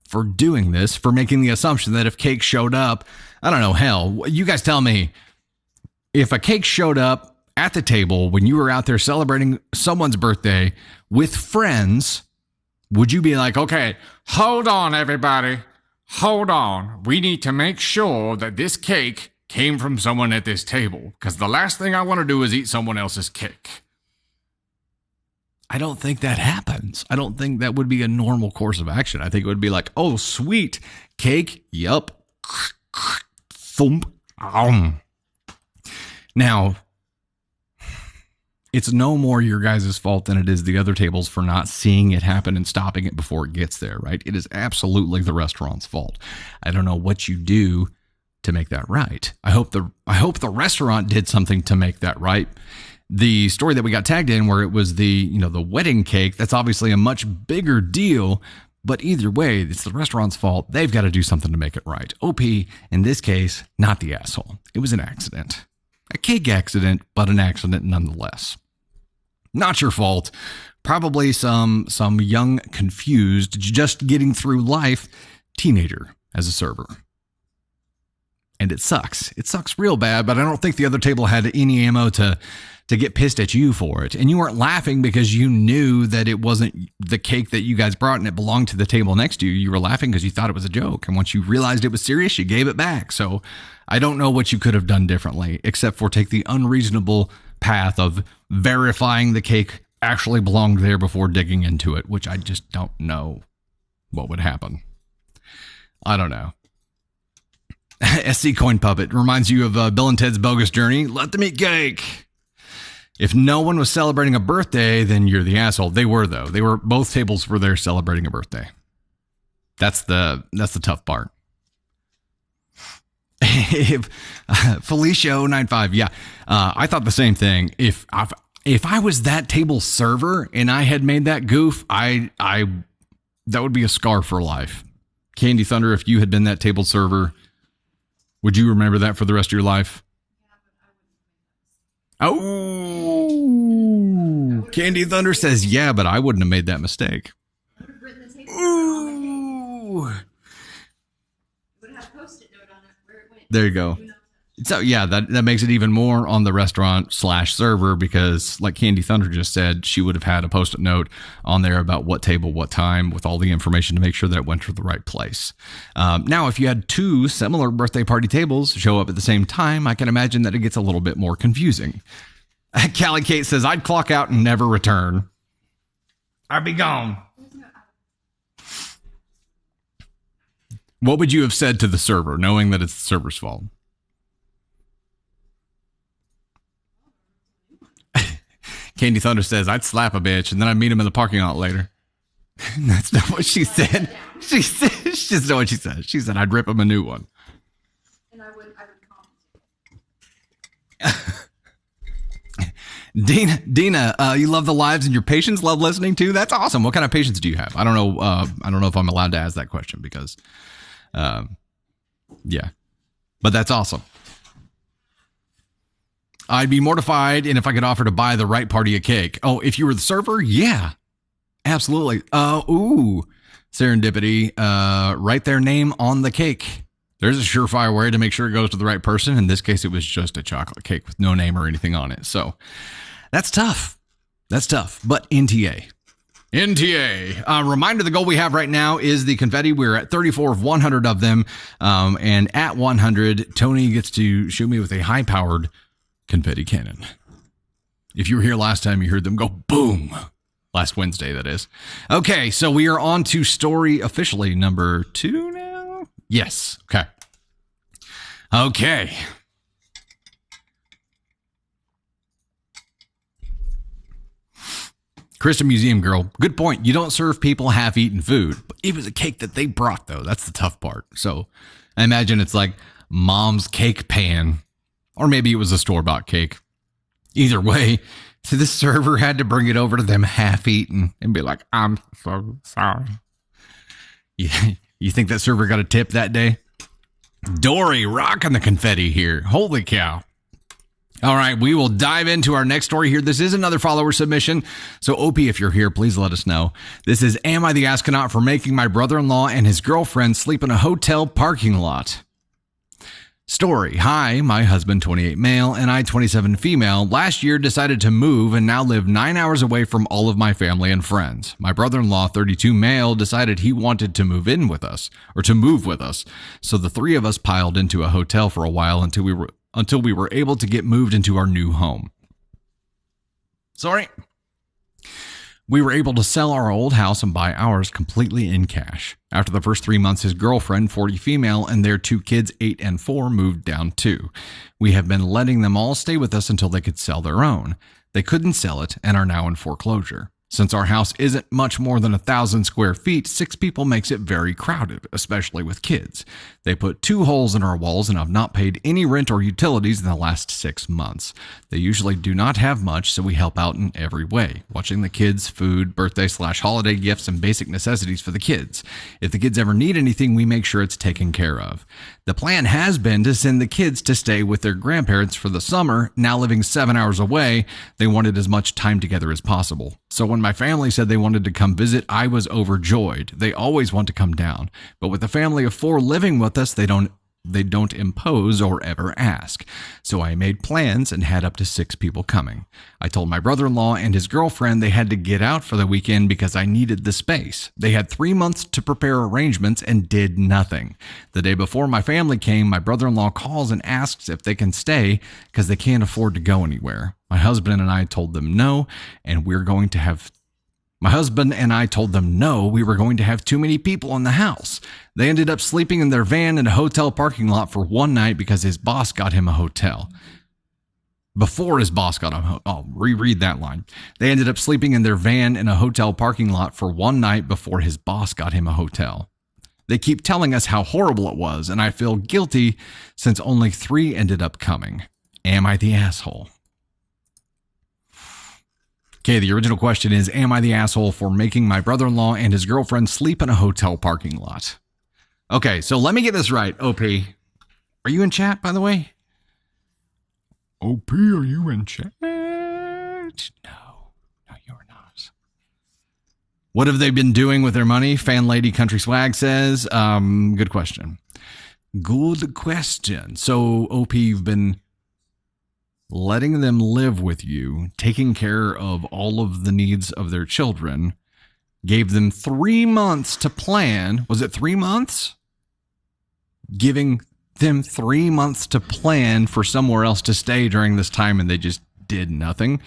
for doing this, for making the assumption that if cake showed up, I don't know, hell, you guys tell me, if a cake showed up at the table when you were out there celebrating someone's birthday with friends, would you be like, okay, hold on, everybody. Hold on. We need to make sure that this cake came from someone at this table, because the last thing I want to do is eat someone else's cake. I don't think that happens. I don't think that would be a normal course of action. I think it would be like, oh, sweet cake. Yup. Thump. Now, it's no more your guys' fault than it is the other tables for not seeing it happen and stopping it before it gets there, right? It is absolutely the restaurant's fault. I don't know what you do to make that right. I hope the restaurant did something to make that right. The story that we got tagged in where it was the wedding cake, that's obviously a much bigger deal, but either way, it's the restaurant's fault. They've got to do something to make it right. OP, in this case, not the asshole. It was an accident. A cake accident, but an accident nonetheless. Not your fault. Probably some young, confused, just getting through life teenager as a server. And it sucks. It sucks real bad, but I don't think the other table had any ammo to get pissed at you for it. And you weren't laughing because you knew that it wasn't the cake that you guys brought and it belonged to the table next to you. You were laughing because you thought it was a joke. And once you realized it was serious, you gave it back. So I don't know what you could have done differently, except for take the unreasonable path of verifying the cake actually belonged there before digging into it, which I just don't know what would happen. I don't know. SC Coin Puppet reminds you of Bill and Ted's Bogus Journey. Let them eat cake. If no one was celebrating a birthday, then you're the asshole. They were, though. Both tables were there celebrating a birthday. That's the tough part. Felicia095, yeah. I thought the same thing. If I was that table server and I had made that goof, that would be a scar for life. Candy Thunder, if you had been that table server, would you remember that for the rest of your life? Oh, Candy Thunder says, yeah, but I wouldn't have made that mistake. Ooh. There you go. So, yeah, that makes it even more on the restaurant/server because, like Candy Thunder just said, she would have had a Post-it note on there about what table, what time, with all the information to make sure that it went to the right place. Now, if you had two similar birthday party tables show up at the same time, I can imagine that it gets a little bit more confusing. Callie Kate says, I'd clock out and never return. I'd be gone. What would you have said to the server, knowing that it's the server's fault? Candy Thunder says, I'd slap a bitch and then I'd meet him in the parking lot later. That's not what she said. She said, that's not what she said. She said, I'd rip him a new one. And I would compensate. Dina, you love the lives and your patients love listening too. That's awesome. What kind of patients do you have? I don't know. I don't know if I'm allowed to ask that question because, yeah, but that's awesome. I'd be mortified, and if I could offer to buy the right party a cake. Oh, if you were the server? Yeah, absolutely. Ooh, serendipity. Write their name on the cake. There's a surefire way to make sure it goes to the right person. In this case, it was just a chocolate cake with no name or anything on it. So that's tough. That's tough. But NTA. Reminder, the goal we have right now is the confetti. We're at 34 of 100 of them. And at 100, Tony gets to shoot me with a high-powered confetti cannon. If you were here last time, you heard them go boom. Last Wednesday, that is. Okay, so we are on to story officially number 2 now. Yes. Okay. Krista Museum Girl, good point. You don't serve people half-eaten food. But it was a cake that they brought, though. That's the tough part. So I imagine it's like mom's cake pan. Or maybe it was a store-bought cake. Either way, so the server had to bring it over to them half-eaten and be like, I'm so sorry. You think that server got a tip that day? Dory rocking the confetti here. Holy cow. All right, we will dive into our next story here. This is another follower submission. So, OP, if you're here, please let us know. This is, am I the astronaut for making my brother-in-law and his girlfriend sleep in a hotel parking lot? Story. Hi, my husband, 28 male, and I, 27 female, last year decided to move and now live 9 hours away from all of my family and friends. My brother-in-law, 32 male, decided he wanted to move with us. So the three of us piled into a hotel for a while until we were able to get moved into our new home. We were able to sell our old house and buy ours completely in cash. After the first 3 months, his girlfriend, 40 female, and their 2 kids, 8 and 4, moved down too. We have been letting them all stay with us until they could sell their own. They couldn't sell it and are now in foreclosure. Since our house isn't much more than 1,000 square feet, 6 people makes it very crowded, especially with kids. They put 2 holes in our walls and have not paid any rent or utilities in the last 6 months. They usually do not have much, so we help out in every way. Watching the kids, food, birthday/holiday gifts, and basic necessities for the kids. If the kids ever need anything, we make sure it's taken care of. The plan has been to send the kids to stay with their grandparents for the summer. Now living 7 hours away, they wanted as much time together as possible. So when my family said they wanted to come visit, I was overjoyed. They always want to come down. But with a family of 4 living with us, they don't impose or ever ask. So I made plans and had up to 6 people coming. I told my brother-in-law and his girlfriend they had to get out for the weekend because I needed the space. They had 3 months to prepare arrangements and did nothing. The day before my family came, my brother-in-law calls and asks if they can stay because they can't afford to go anywhere. My husband and I told them no, and we were going to have too many people in the house. They ended up sleeping in their van in a hotel parking lot for one night because his boss got him a hotel. Before his boss got him, I'll reread that line. They ended up sleeping in their van in a hotel parking lot for one night before his boss got him a hotel. They keep telling us how horrible it was, and I feel guilty since only 3 ended up coming. Am I the asshole? Okay, the original question is, am I the asshole for making my brother-in-law and his girlfriend sleep in a hotel parking lot? Okay, so let me get this right, OP. Are you in chat, by the way? OP, are you in chat? No, What have they been doing with their money? Fan Lady Country Swag says. Good question. Good question. So, OP, you've been letting them live with you, taking care of all of the needs of their children, gave them 3 months to plan. Was it 3 months? Giving them 3 months to plan for somewhere else to stay during this time, and they just did nothing.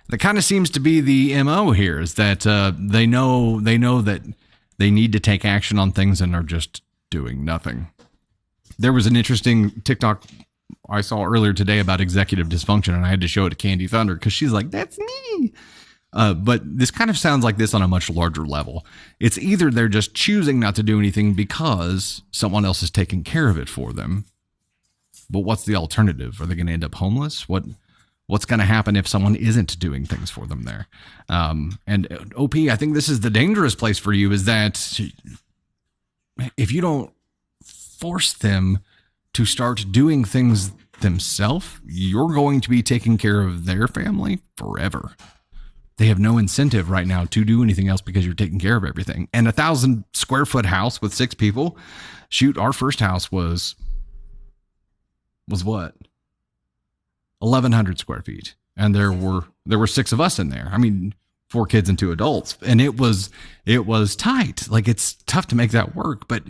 That kind of seems to be the MO here, is that they know that they need to take action on things and are just doing nothing. There was an interesting TikTok I saw earlier today about executive dysfunction, and I had to show it to Candy Thunder because she's like, that's me. But this kind of sounds like this on a much larger level. It's either they're just choosing not to do anything because someone else is taking care of it for them. But what's the alternative? Are they going to end up homeless? What's going to happen if someone isn't doing things for them there? And OP, I think this is the dangerous place for you, is that if you don't force them to start doing things themselves, you're going to be taking care of their family forever. They have no incentive right now to do anything else because you're taking care of everything. And 1,000 square foot house with 6 people. Shoot, our first house was what? 1,100 square feet. And there were 6 of us in there. I mean, 4 kids and 2 adults. And it was tight. Like, it's tough to make that work, but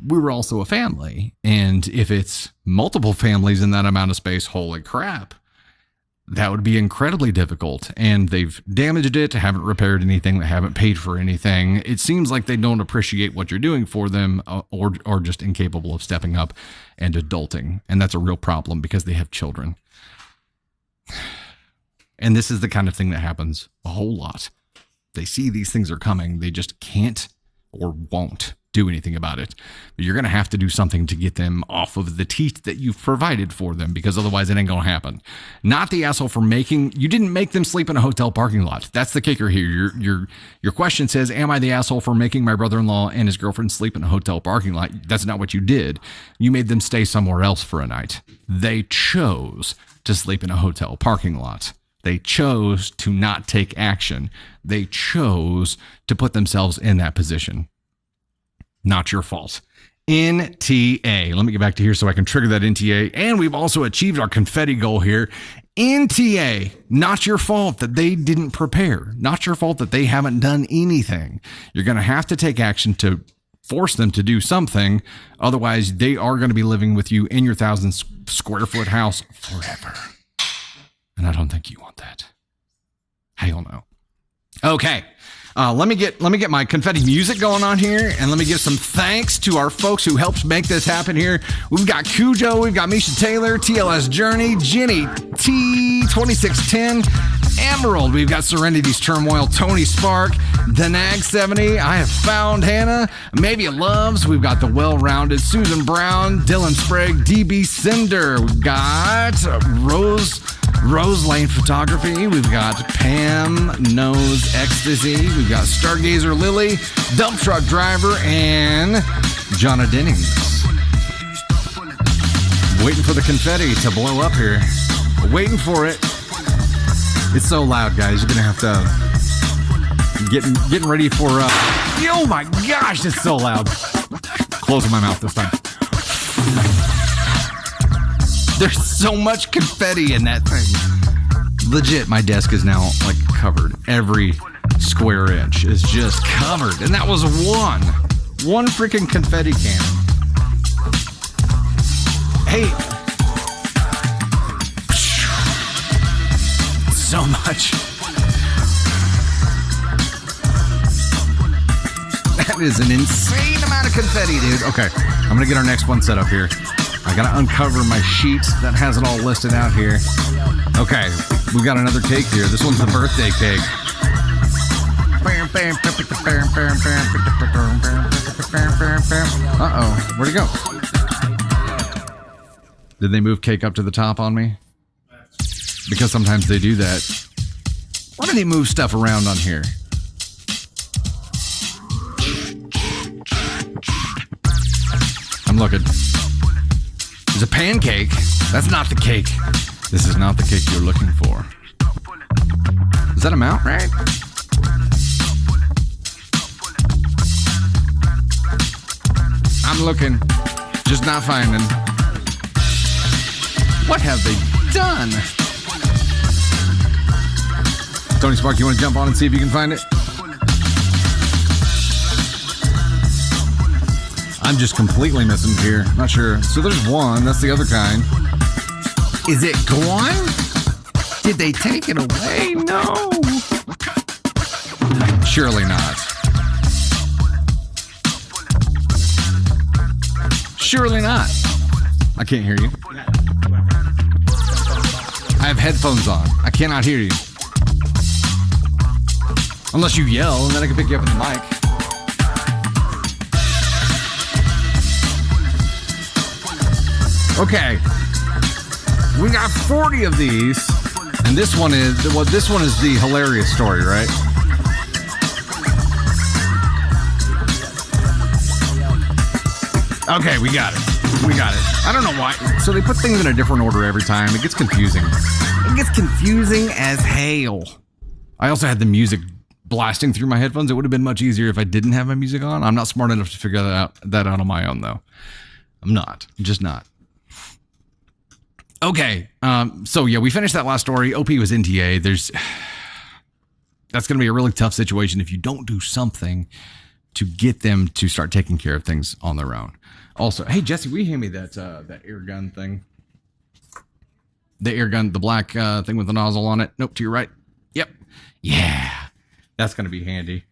we were also a family. And if it's multiple families in that amount of space, holy crap, that would be incredibly difficult. And they've damaged it, haven't repaired anything, they haven't paid for anything. It seems like they don't appreciate what you're doing for them, or just incapable of stepping up and adulting. And that's a real problem because they have children. And this is the kind of thing that happens a whole lot. They see these things are coming. They just can't or won't do anything about it. But you're going to have to do something to get them off of the teeth that you've provided for them, because otherwise it ain't going to happen. Not the asshole for you didn't make them sleep in a hotel parking lot. That's the kicker here. Your question says, am I the asshole for making my brother-in-law and his girlfriend sleep in a hotel parking lot? That's not what you did. You made them stay somewhere else for a night. They chose to sleep in a hotel parking lot. They chose to not take action. They chose to put themselves in that position. Not your fault. NTA. Let me get back to here so I can trigger that NTA. And we've also achieved our confetti goal here. NTA. Not your fault that they didn't prepare. Not your fault that they haven't done anything. You're going to have to take action to force them to do something. Otherwise, they are going to be living with you in your 1,000 square foot house forever. And I don't think you want that. Hell no. Okay. Let me get my confetti music going on here, and let me give some thanks to our folks who helped make this happen here. We've got Cujo, we've got Misha Taylor, TLS Journey, Jenny T2610, Emerald, we've got Serenity's Turmoil, Tony Spark, The Nag 70, I Have Found Hannah, Maybe It Loves, we've got The Well-Rounded, Susan Brown, Dylan Sprague, DB Cinder, we've got Rose Lane Photography, we've got Pam Knows Ecstasy, we've got Stargazer Lily, Dump Truck Driver, and Jonna Dennings. Waiting for the confetti to blow up here. Waiting for it. It's so loud, guys. You're gonna have to getting ready for. Oh my gosh, it's so loud. Closing my mouth this time. There's so much confetti in that thing. Legit, my desk is now like covered. Every square inch is just covered. And that was one freaking confetti cannon. Hey. So much. That is an insane amount of confetti, dude. Okay, I'm going to get our next one set up here. I got to uncover my sheet that has it all listed out here. Okay, we got another cake here. This one's the birthday cake. Uh-oh, where'd it go? Did they move cake up to the top on me? Because sometimes they do that. Why do they move stuff around on here? I'm looking. There's a pancake. That's not the cake. This is not the cake you're looking for. Is that a mount, right? I'm looking, just not finding. What have they done? Tony Spark, you want to jump on and see if you can find it? I'm just completely missing here. Not sure. So there's one. That's the other kind. Is it gone? Did they take it away? No. Surely not. Surely not. I can't hear you. I have headphones on. I cannot hear you. Unless you yell, and then I can pick you up in the mic. Okay. We got 40 of these. And this one is the hilarious story, right? Okay, we got it. I don't know why. So they put things in a different order every time. It gets confusing. It gets confusing as hell. I also had the music blasting through my headphones. It would have been much easier if I didn't have my music on. I'm not smart enough to figure that out on my own, though. I'm not. I'm just not. Okay. So, yeah, we finished that last story. OP was NTA. That's going to be a really tough situation if you don't do something to get them to start taking care of things on their own. Also, hey, Jesse, will you hand me that air gun thing? The air gun, the black thing with the nozzle on it. Nope, to your right. Yep. Yeah. That's going to be handy.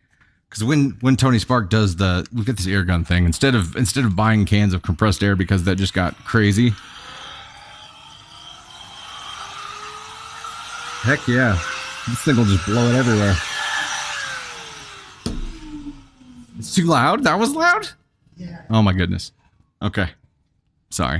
Because when Tony Spark does we've got this air gun thing, instead of buying cans of compressed air because that just got crazy. Heck yeah. This thing will just blow it everywhere. It's too loud? That was loud? Yeah. Oh my goodness. Okay. Sorry.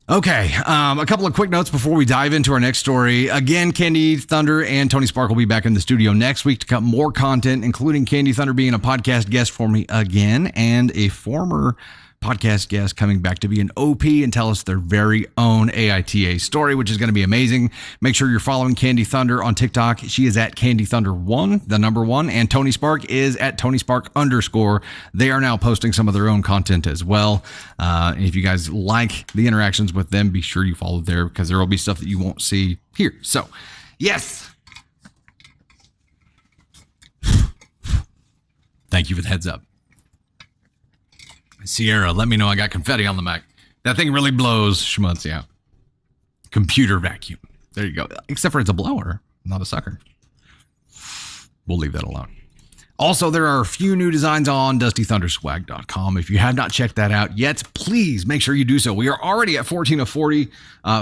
Okay, a couple of quick notes before we dive into our next story. Again, Candy Thunder and Tony Spark will be back in the studio next week to cut more content, including Candy Thunder being a podcast guest for me again, and a former podcast guest coming back to be an OP and tell us their very own AITA story, which is going to be amazing. Make sure you're following Candy Thunder on TikTok. She is at Candy Thunder 1, the number 1, and Tony Spark is at Tony Spark _. They are now posting some of their own content as well. If you guys like the interactions with them, be sure you follow there because there will be stuff that you won't see here. So, yes. Thank you for the heads up. Sierra, let me know I got confetti on the mic. That thing really blows schmutz, yeah. Computer vacuum. There you go. Except for it's a blower, not a sucker. We'll leave that alone. Also, there are a few new designs on DustyThunderSwag.com. If you have not checked that out yet, please make sure you do so. We are already at 14 of 40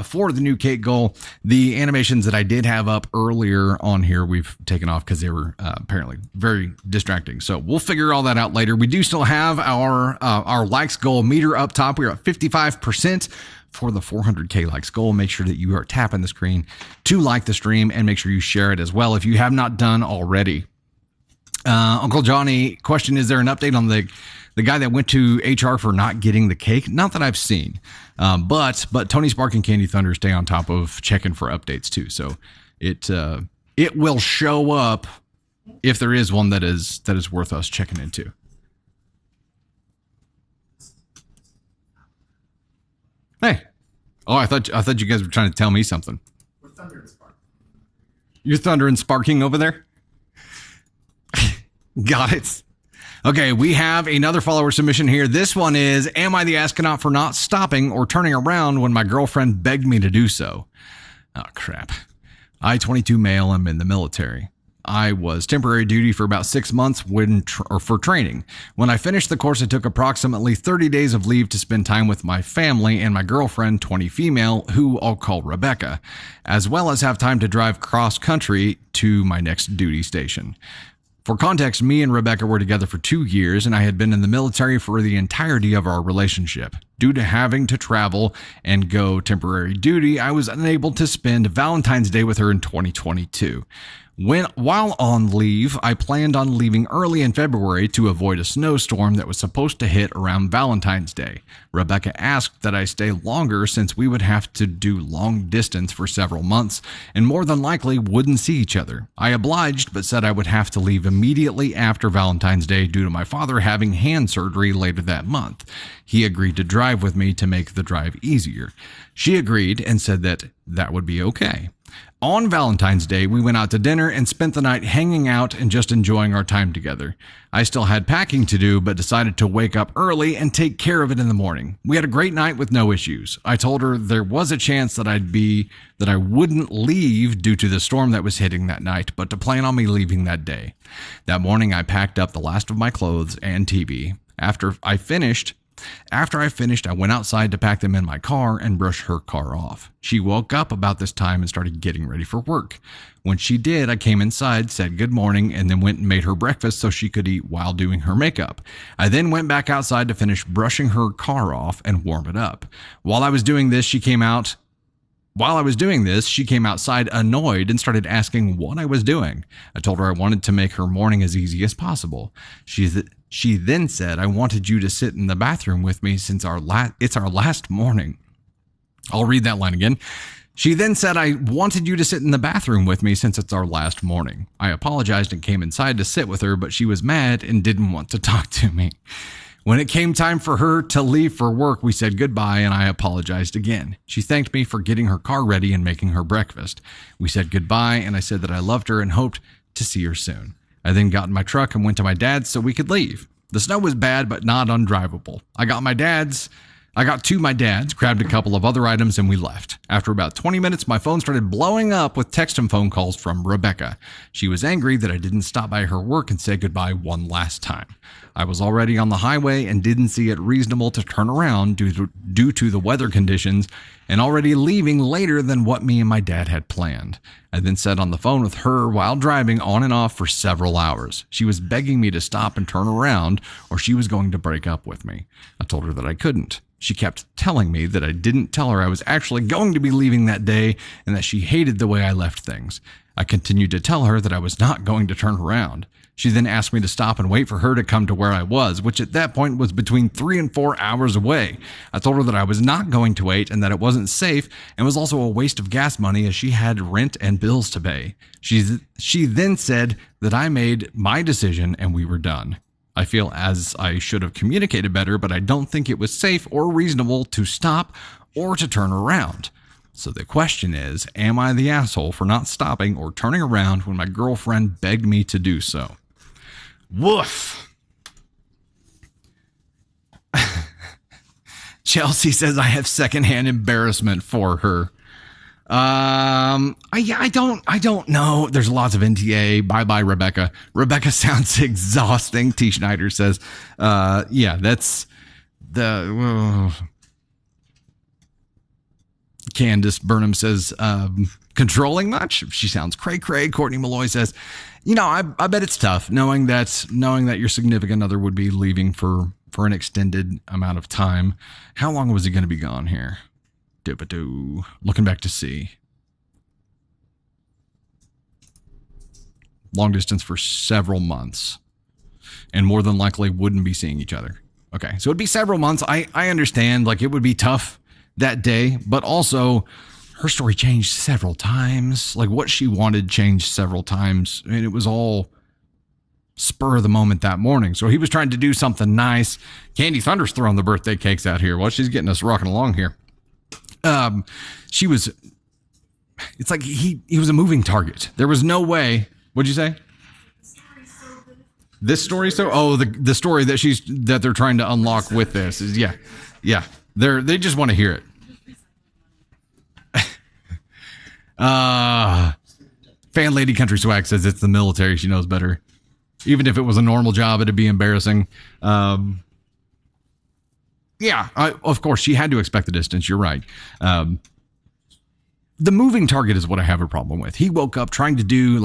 for the new cake goal. The animations that I did have up earlier on here, we've taken off because they were apparently very distracting. So we'll figure all that out later. We do still have our likes goal meter up top. We're at 55%. For the 400K likes goal. Make sure that you are tapping the screen to like the stream and make sure you share it as well if you have not done already. Uncle Johnny, question, is there an update on the guy that went to HR for not getting the cake? Not that I've seen, but Tony Spark and Candy Thunder stay on top of checking for updates too. So it will show up if there is one that is worth us checking into. Hey, oh, I thought you guys were trying to tell me something. We're thunder and spark. You're thunder and sparking over there? Got it. Okay, we have another follower submission here. This one is, am I the astronaut for not stopping or turning around when my girlfriend begged me to do so? Oh, crap. I, 22 male, am in the military. I was temporary duty for about 6 months for training. When I finished the course, I took approximately 30 days of leave to spend time with my family and my girlfriend, 20 female, who I'll call Rebecca, as well as have time to drive cross country to my next duty station. For context, me and Rebecca were together for 2 years, and I had been in the military for the entirety of our relationship. Due to having to travel and go temporary duty, I was unable to spend Valentine's Day with her in 2022. While on leave, I planned on leaving early in February to avoid a snowstorm that was supposed to hit around Valentine's Day. Rebecca asked that I stay longer since we would have to do long distance for several months and more than likely wouldn't see each other. I obliged but said I would have to leave immediately after Valentine's Day due to my father having hand surgery later that month. He agreed to drive with me to make the drive easier. She agreed and said that would be okay. On Valentine's Day, we went out to dinner and spent the night hanging out and just enjoying our time together. I still had packing to do, but decided to wake up early and take care of it in the morning. We had a great night with no issues. I told her there was a chance that I wouldn't leave due to the storm that was hitting that night, but to plan on me leaving that day. That morning, I packed up the last of my clothes and TV. After I finished, I went outside to pack them in my car and brush her car off. She woke up about this time and started getting ready for work. When she did, I came inside, said good morning, and then went and made her breakfast so she could eat while doing her makeup. I then went back outside to finish brushing her car off and warm it up. While I was doing this, she came outside annoyed and started asking what I was doing. I told her I wanted to make her morning as easy as possible. She then said, I wanted you to sit in the bathroom with me since it's our last morning. I'll read that line again. She then said, I wanted you to sit in the bathroom with me since it's our last morning. I apologized and came inside to sit with her, but she was mad and didn't want to talk to me. When it came time for her to leave for work, we said goodbye and I apologized again. She thanked me for getting her car ready and making her breakfast. We said goodbye and I said that I loved her and hoped to see her soon. I then got in my truck and went to my dad's so we could leave. The snow was bad but not undrivable. I got to my dad's, grabbed a couple of other items, and we left. After about 20 minutes, my phone started blowing up with text and phone calls from Rebecca. She was angry that I didn't stop by her work and say goodbye one last time. I was already on the highway and didn't see it reasonable to turn around due to the weather conditions and already leaving later than what me and my dad had planned. I then sat on the phone with her while driving on and off for several hours. She was begging me to stop and turn around or she was going to break up with me. I told her that I couldn't. She kept telling me that I didn't tell her I was actually going to be leaving that day and that she hated the way I left things. I continued to tell her that I was not going to turn around. She then asked me to stop and wait for her to come to where I was, which at that point was between 3 and 4 hours away. I told her that I was not going to wait and that it wasn't safe and was also a waste of gas money as she had rent and bills to pay. She then said that I made my decision and we were done. I feel as I should have communicated better, but I don't think it was safe or reasonable to stop or to turn around. So the question is, am I the asshole for not stopping or turning around when my girlfriend begged me to do so? Woof. Chelsea says I have secondhand embarrassment for her. I don't know. There's lots of NTA. Bye, Rebecca. Rebecca sounds exhausting. T. Schneider says, yeah, that's the, Candace Burnham says, controlling much? She sounds cray-cray. Courtney Malloy says, I bet it's tough knowing that your significant other would be leaving for an extended amount of time. How long was he going to be gone here? Looking back to see. Long distance for several months. And more than likely wouldn't be seeing each other. Okay, so it'd be several months. I understand, it would be tough that day, but also her story changed several times. What she wanted changed several times. And it was all spur of the moment that morning. So he was trying to do something nice. Candy Thunder's throwing the birthday cakes out here. Well, she's getting us rocking along here. It's like he was a moving target. There was no way. What'd you say? This story the story that they're trying to unlock with this is yeah. They just want to hear it. Fan Lady Country Swag says it's the military. She knows better. Even if it was a normal job, it'd be embarrassing. Of course, she had to expect the distance. You're right. The moving target is what I have a problem with. He woke up trying to do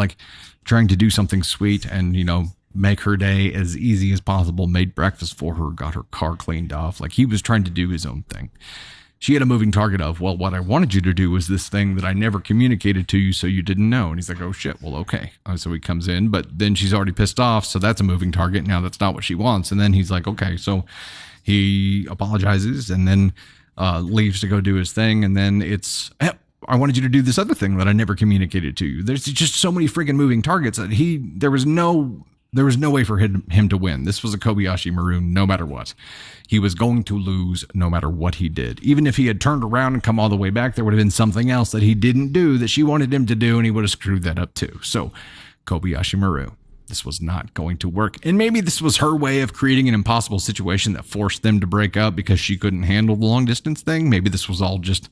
something sweet and, make her day as easy as possible, made breakfast for her, got her car cleaned off. He was trying to do his own thing. She had a moving target of, well, what I wanted you to do was this thing that I never communicated to you, so you didn't know. And he's like, oh shit, well, okay. So he comes in, but then she's already pissed off, so that's a moving target. Now that's not what she wants. And then he's like, okay. So he apologizes and then leaves to go do his thing. And then it's, I wanted you to do this other thing that I never communicated to you. There's just so many freaking moving targets that there was no way for him to win. This was a Kobayashi Maroon no matter what. He was going to lose no matter what he did. Even if he had turned around and come all the way back, there would have been something else that he didn't do that she wanted him to do, and he would have screwed that up too. So, Kobayashi Maru, this was not going to work. And maybe this was her way of creating an impossible situation that forced them to break up because she couldn't handle the long distance thing. Maybe this was all just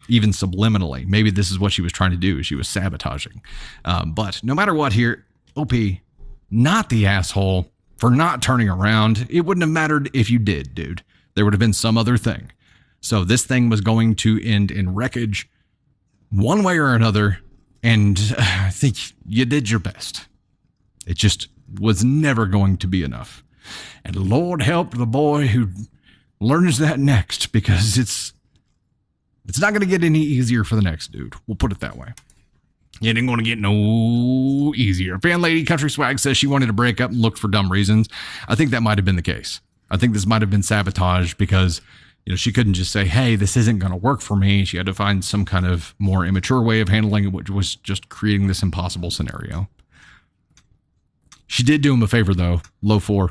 even subliminally. Maybe this is what she was trying to do. She was sabotaging. But no matter what here, OP, not the asshole for not turning around. It wouldn't have mattered if you did, dude. There would have been some other thing. So this thing was going to end in wreckage one way or another. And I think you did your best. It just was never going to be enough. And Lord help the boy who learns that next, because it's not going to get any easier for the next dude. We'll put it that way. It ain't going to get no easier. Fan Lady Country Swag says she wanted to break up and looked for dumb reasons. I think that might have been the case. I think this might have been sabotage because, she couldn't just say, hey, this isn't going to work for me. She had to find some kind of more immature way of handling it, which was just creating this impossible scenario. She did do him a favor, though. Low 4.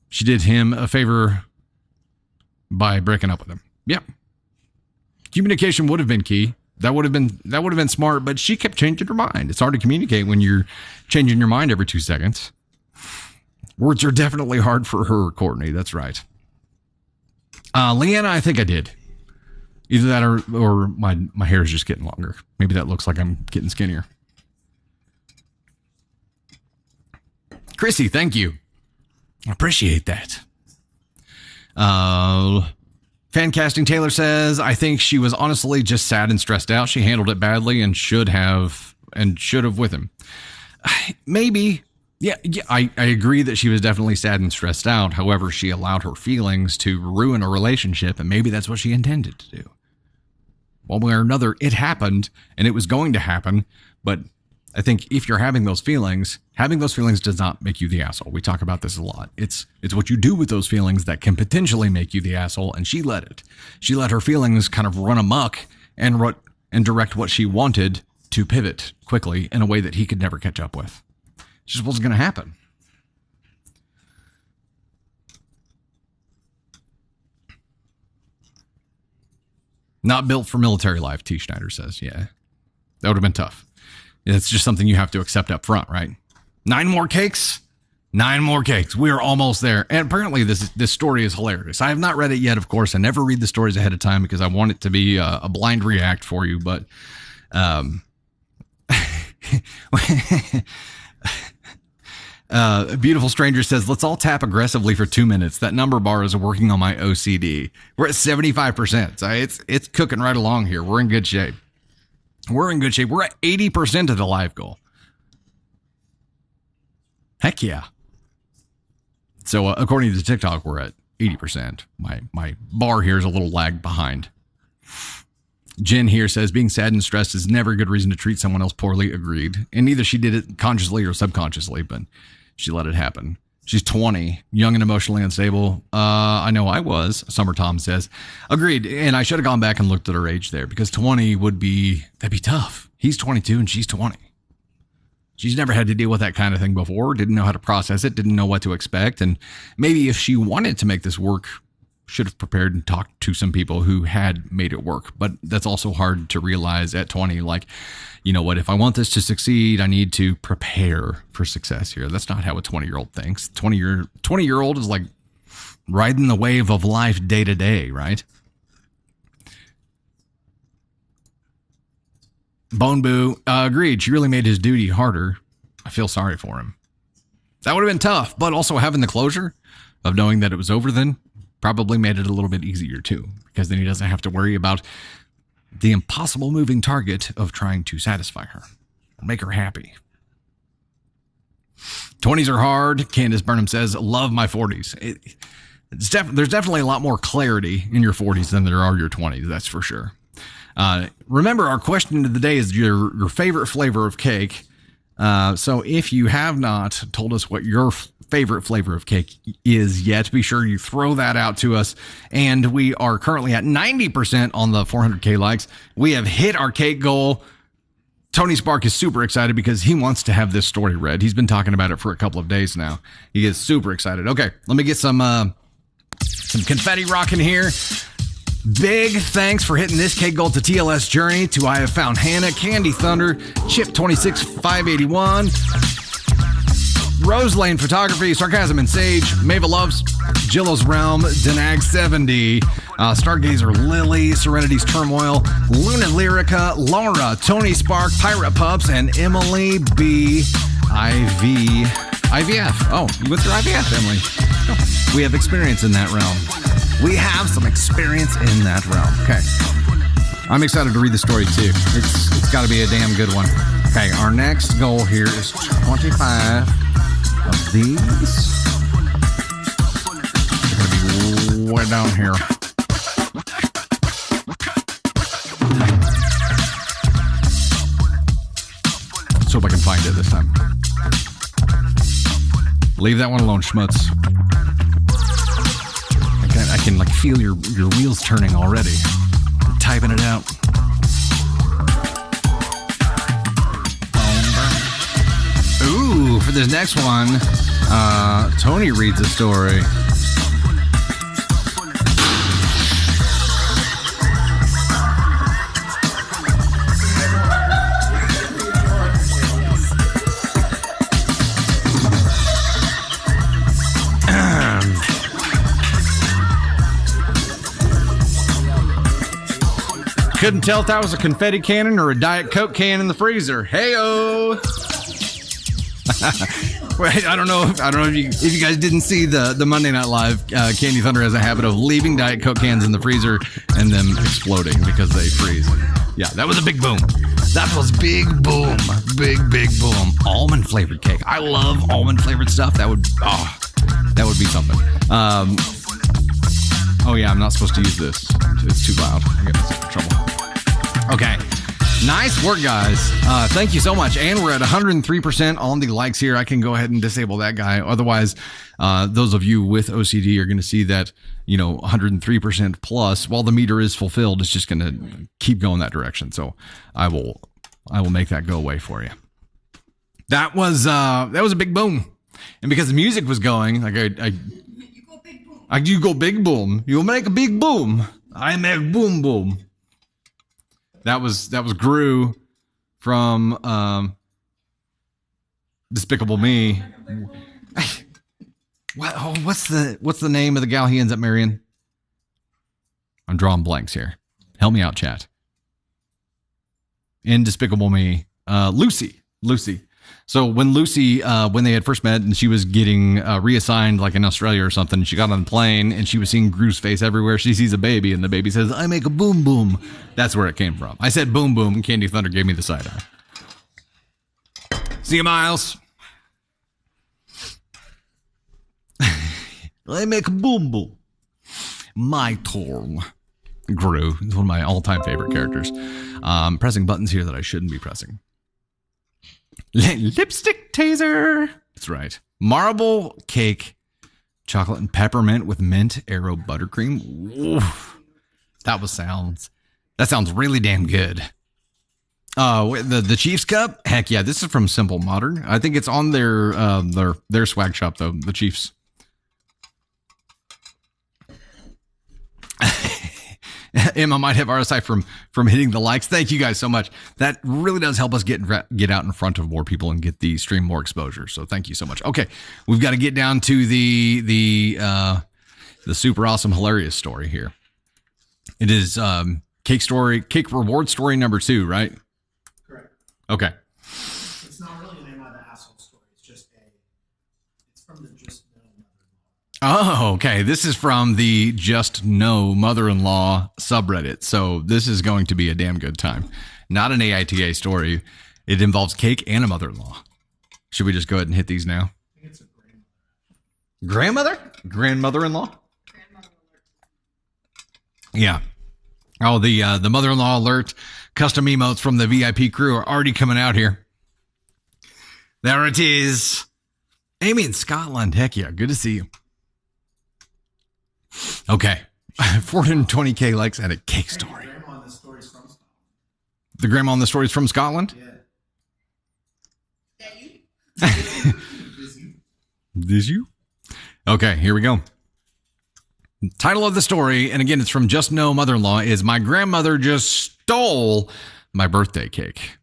She did him a favor by breaking up with him. Yep. Communication would have been key. That would have been smart, but she kept changing her mind. It's hard to communicate when you're changing your mind every 2 seconds. Words are definitely hard for her, Courtney. That's right. Leanna, I think I did. Either that or my hair is just getting longer. Maybe that looks like I'm getting skinnier. Chrissy, thank you. I appreciate that. Fan Casting Taylor says, I think she was honestly just sad and stressed out. She handled it badly and should have with him. Maybe. Yeah, I agree that she was definitely sad and stressed out. However, she allowed her feelings to ruin a relationship, and maybe that's what she intended to do. One way or another, it happened, and it was going to happen, but I think if you're having those feelings does not make you the asshole. We talk about this a lot. It's what you do with those feelings that can potentially make you the asshole, and she let it. She let her feelings kind of run amok and direct what she wanted to pivot quickly in a way that he could never catch up with. It just wasn't going to happen. Not built for military life, T. Schneider says. Yeah, that would have been tough. It's just something you have to accept up front, right? 9 more cakes? 9 more cakes. We are almost there. And apparently this story is hilarious. I have not read it yet, of course. I never read the stories ahead of time because I want it to be a blind react for you. But Beautiful Stranger says, let's all tap aggressively for 2 minutes. That number bar is working on my OCD. We're at 75%. So it's cooking right along here. We're in good shape. We're at 80% of the live goal. Heck yeah. So according to TikTok, we're at 80%. My bar here is a little lagged behind. Jen here says, being sad and stressed is never a good reason to treat someone else poorly. Agreed. And either she did it consciously or subconsciously, but she let it happen. She's 20, young and emotionally unstable. I know I was, Summer Tom says. Agreed. And I should have gone back and looked at her age there because 20 that'd be tough. He's 22 and she's 20. She's never had to deal with that kind of thing before, didn't know how to process it, didn't know what to expect. And maybe if she wanted to make this work, should have prepared and talked to some people who had made it work. But that's also hard to realize at 20, like, you know what, if I want this to succeed, I need to prepare for success here. That's not how a 20-year-old thinks. 20-year-old is like riding the wave of life day to day, right? Bone Boo, agreed. She really made his duty harder. I feel sorry for him. That would have been tough, but also having the closure of knowing that it was over then probably made it a little bit easier too, because then he doesn't have to worry about the impossible moving target of trying to satisfy her, make her happy. 20s are hard. Candace Burnham says, love my 40s. There's definitely a lot more clarity in your 40s than there are your 20s. That's for sure. Remember, our question of the day is your favorite flavor of cake. So if you have not told us what your favorite flavor of cake is yet, be sure you throw that out to us. And we are currently at 90% on the 400K likes. We have hit our cake goal. Tony Spark is super excited because he wants to have this story read. He's been talking about it for a couple of days now. He is super excited. Okay, let me get some confetti rocking here. Big thanks for hitting this cake goal to TLS Journey, to I Have Found Hannah, Candy Thunder, Chip 26581, Rose Lane Photography, Sarcasm and Sage, Mava Loves, Jillo's Realm, Denag 70, Stargazer Lily, Serenity's Turmoil, Luna Lyrica, Laura, Tony Spark, Pirate Pups, and Emily B. IVF. Oh, you went through IVF, Emily. Oh, we have experience in that realm. We have some experience in that realm. Okay. I'm excited to read the story too. It's got to be a damn good one. Okay, our next goal here is 25 of these. They're going to be way down here. Let's hope I can find it this time. Leave that one alone, Schmutz. I can like feel your wheels turning already. I'm typing it out. Ooh, for this next one, Tony reads a story. Couldn't tell if that was a confetti cannon or a Diet Coke can in the freezer. Hey-o! Wait, I don't know if you guys didn't see the Monday Night Live. Candy Thunder has a habit of leaving Diet Coke cans in the freezer and them exploding because they freeze. Yeah, that was a big boom. That was big boom. Big boom. Almond flavored cake. I love almond flavored stuff. That would be something. Oh yeah, I'm not supposed to use this. It's too loud. I get myself in trouble. Okay. Nice work, guys. Thank you so much. And we're at 103% on the likes here. I can go ahead and disable that guy. Otherwise, those of you with OCD are going to see that, 103% plus. While the meter is fulfilled, it's just going to keep going that direction. So I will make that go away for you. That was a big boom. And because the music was going, like you go big boom. You'll make a big boom. I make boom boom. That was Gru from Despicable Me. What's the name of the gal he ends up marrying? I'm drawing blanks here. Help me out, chat. In Despicable Me, Lucy. So when Lucy, when they had first met and she was getting reassigned like in Australia or something, she got on the plane and she was seeing Gru's face everywhere. She sees a baby and the baby says, I make a boom boom. That's where it came from. I said boom boom and Candy Thunder gave me the side eye. See you, Miles. I make a boom boom. My turn. Gru is one of my all-time favorite characters. Pressing buttons here that I shouldn't be pressing. Lipstick taser. That's right. Marble cake, chocolate and peppermint with mint arrow buttercream. Oof. That sounds really damn good. The Chiefs Cup. Heck yeah, this is from Simple Modern. I think it's on their swag shop though. The Chiefs. Emma might have RSI from hitting the likes. Thank you guys so much. That really does help us get out in front of more people and get the stream more exposure. So thank you so much. Okay, we've got to get down to the super awesome hilarious story here. It is cake reward story number 2, right? Correct. Okay. It's not really an Am I the Asshole story. It's from the Just Know Mother-in-Law. Oh, okay. This is from the Just Know Mother-in-Law subreddit. So this is going to be a damn good time. Not an AITA story. It involves cake and a mother-in-law. Should we just go ahead and hit these now? I think it's a grandmother. Grandmother? Grandmother-in-law? Yeah. Oh, the mother-in-law alert. Custom emotes from the VIP crew are already coming out here. There it is. Amy in Scotland. Heck yeah. Good to see you. Okay. 420K likes and a cake story. The grandma in the story's from Scotland. The grandma in the story's from Scotland? Yeah. Did you? Okay, here we go. Title of the story, and again, it's from Just Know Mother-in-Law, is My Grandmother Just Stole My Birthday Cake.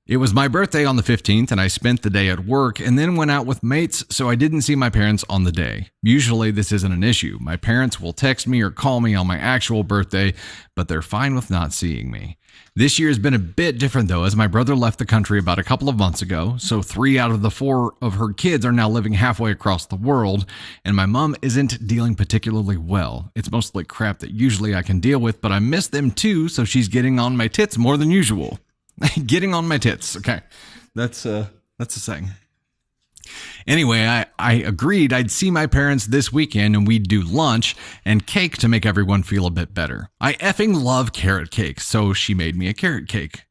It was my birthday on the 15th, and I spent the day at work and then went out with mates, so I didn't see my parents on the day. Usually, this isn't an issue. My parents will text me or call me on my actual birthday, but they're fine with not seeing me. This year has been a bit different, though, as my brother left the country about a couple of months ago, so 3 out of the 4 of her kids are now living halfway across the world, and my mom isn't dealing particularly well. It's mostly crap that usually I can deal with, but I miss them too, so she's getting on my tits more than usual. Getting on my tits. Okay. That's a saying. Anyway, I agreed I'd see my parents this weekend and we'd do lunch and cake to make everyone feel a bit better. I effing love carrot cake, so she made me a carrot cake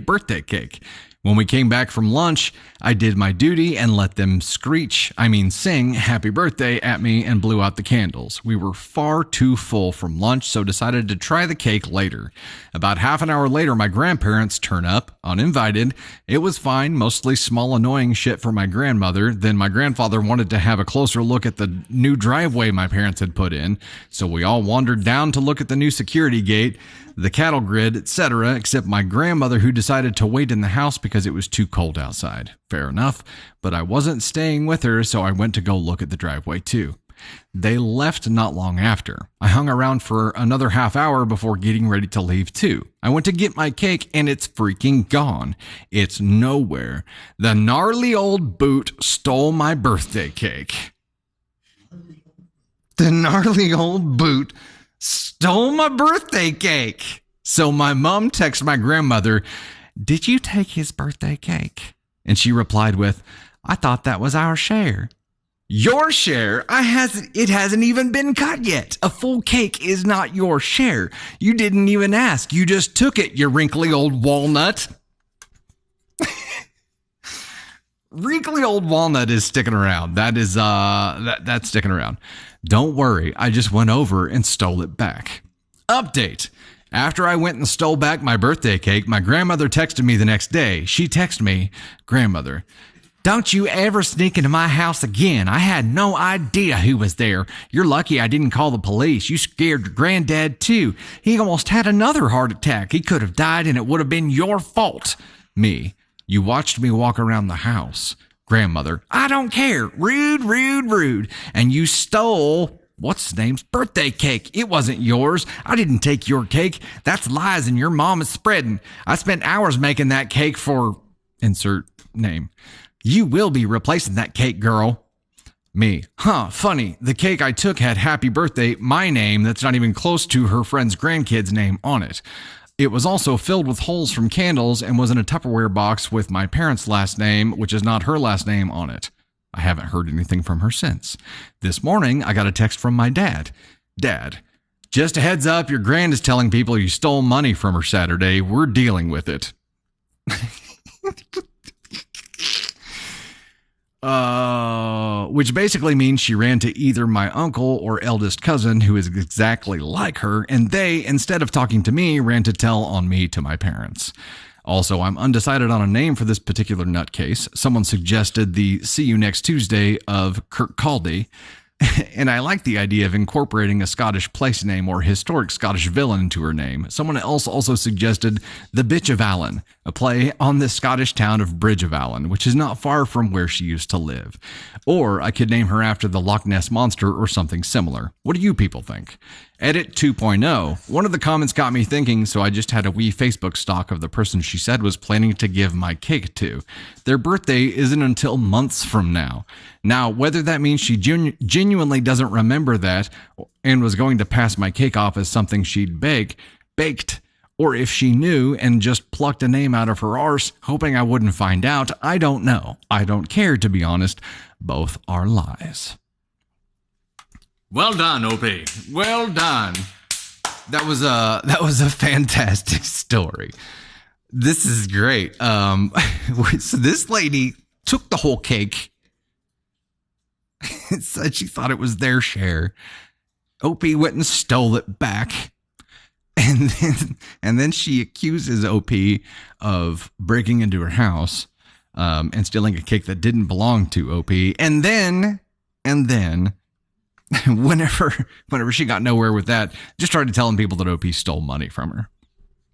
birthday cake. When we came back from lunch, I did my duty and let them sing happy birthday at me and blew out the candles. We were far too full from lunch, so decided to try the cake later. About half an hour later, my grandparents turn up, uninvited. It was fine, mostly small annoying shit for my grandmother. Then my grandfather wanted to have a closer look at the new driveway my parents had put in, so we all wandered down to look at the new security gate, the cattle grid, etc., except my grandmother, who decided to wait in the house because it was too cold outside. Fair enough, but I wasn't staying with her, so I went to go look at the driveway too. They left not long after. I hung around for another half hour before getting ready to leave too. I went to get my cake and it's freaking gone. It's nowhere. The gnarly old boot stole my birthday cake. The gnarly old boot stole my birthday cake. So my mom texted my grandmother, "Did you take his birthday cake?" And she replied with, "I thought that was our share." Your share? It hasn't even been cut yet. A full cake is not your share. You didn't even ask. You just took it, you wrinkly old walnut. Wrinkly old walnut is sticking around. That's sticking around. Don't worry, I just went over and stole it back. Update. After I went and stole back my birthday cake, my grandmother texted me the next day. She texted me, "Grandmother, don't you ever sneak into my house again. I had no idea who was there. You're lucky I didn't call the police. You scared your granddad too. He almost had another heart attack. He could have died and it would have been your fault." Me, "You watched me walk around the house." Grandmother, "I don't care. Rude, rude, rude. And you stole what's his name's birthday cake. It wasn't yours. I didn't take your cake. That's lies and your mom is spreading. I spent hours making that cake for insert name. You will be replacing that cake, girl." Me, funny. The cake I took had happy birthday, my name, that's not even close to her friend's grandkid's name on it. It was also filled with holes from candles and was in a Tupperware box with my parents' last name, which is not her last name, on it. I haven't heard anything from her since. This morning, I got a text from my dad. "Dad, just a heads up, your grand is telling people you stole money from her Saturday. We're dealing with it." Which basically means she ran to either my uncle or eldest cousin, who is exactly like her, and they, instead of talking to me, ran to tell on me to my parents. Also, I'm undecided on a name for this particular nutcase. Someone suggested the "See You Next Tuesday" of Kirkcaldy, and I like the idea of incorporating a Scottish place name or historic Scottish villain into her name. Someone else also suggested The Bitch of Allen, a play on the Scottish town of Bridge of Allen, which is not far from where she used to live. Or I could name her after the Loch Ness Monster or something similar. What do you people think? Edit 2.0. One of the comments got me thinking, so I just had a wee Facebook stalk of the person she said was planning to give my cake to. Their birthday isn't until months from now. Now, whether that means she genuinely doesn't remember that and was going to pass my cake off as something she'd baked, or if she knew and just plucked a name out of her arse, hoping I wouldn't find out, I don't know. I don't care, to be honest. Both are lies. Well done, OP. Well done. That was a fantastic story. This is great. So this lady took the whole cake and said she thought it was their share. OP went and stole it back. And then she accuses OP of breaking into her house and stealing a cake that didn't belong to OP. And then whenever she got nowhere with that, just started telling people that OP stole money from her.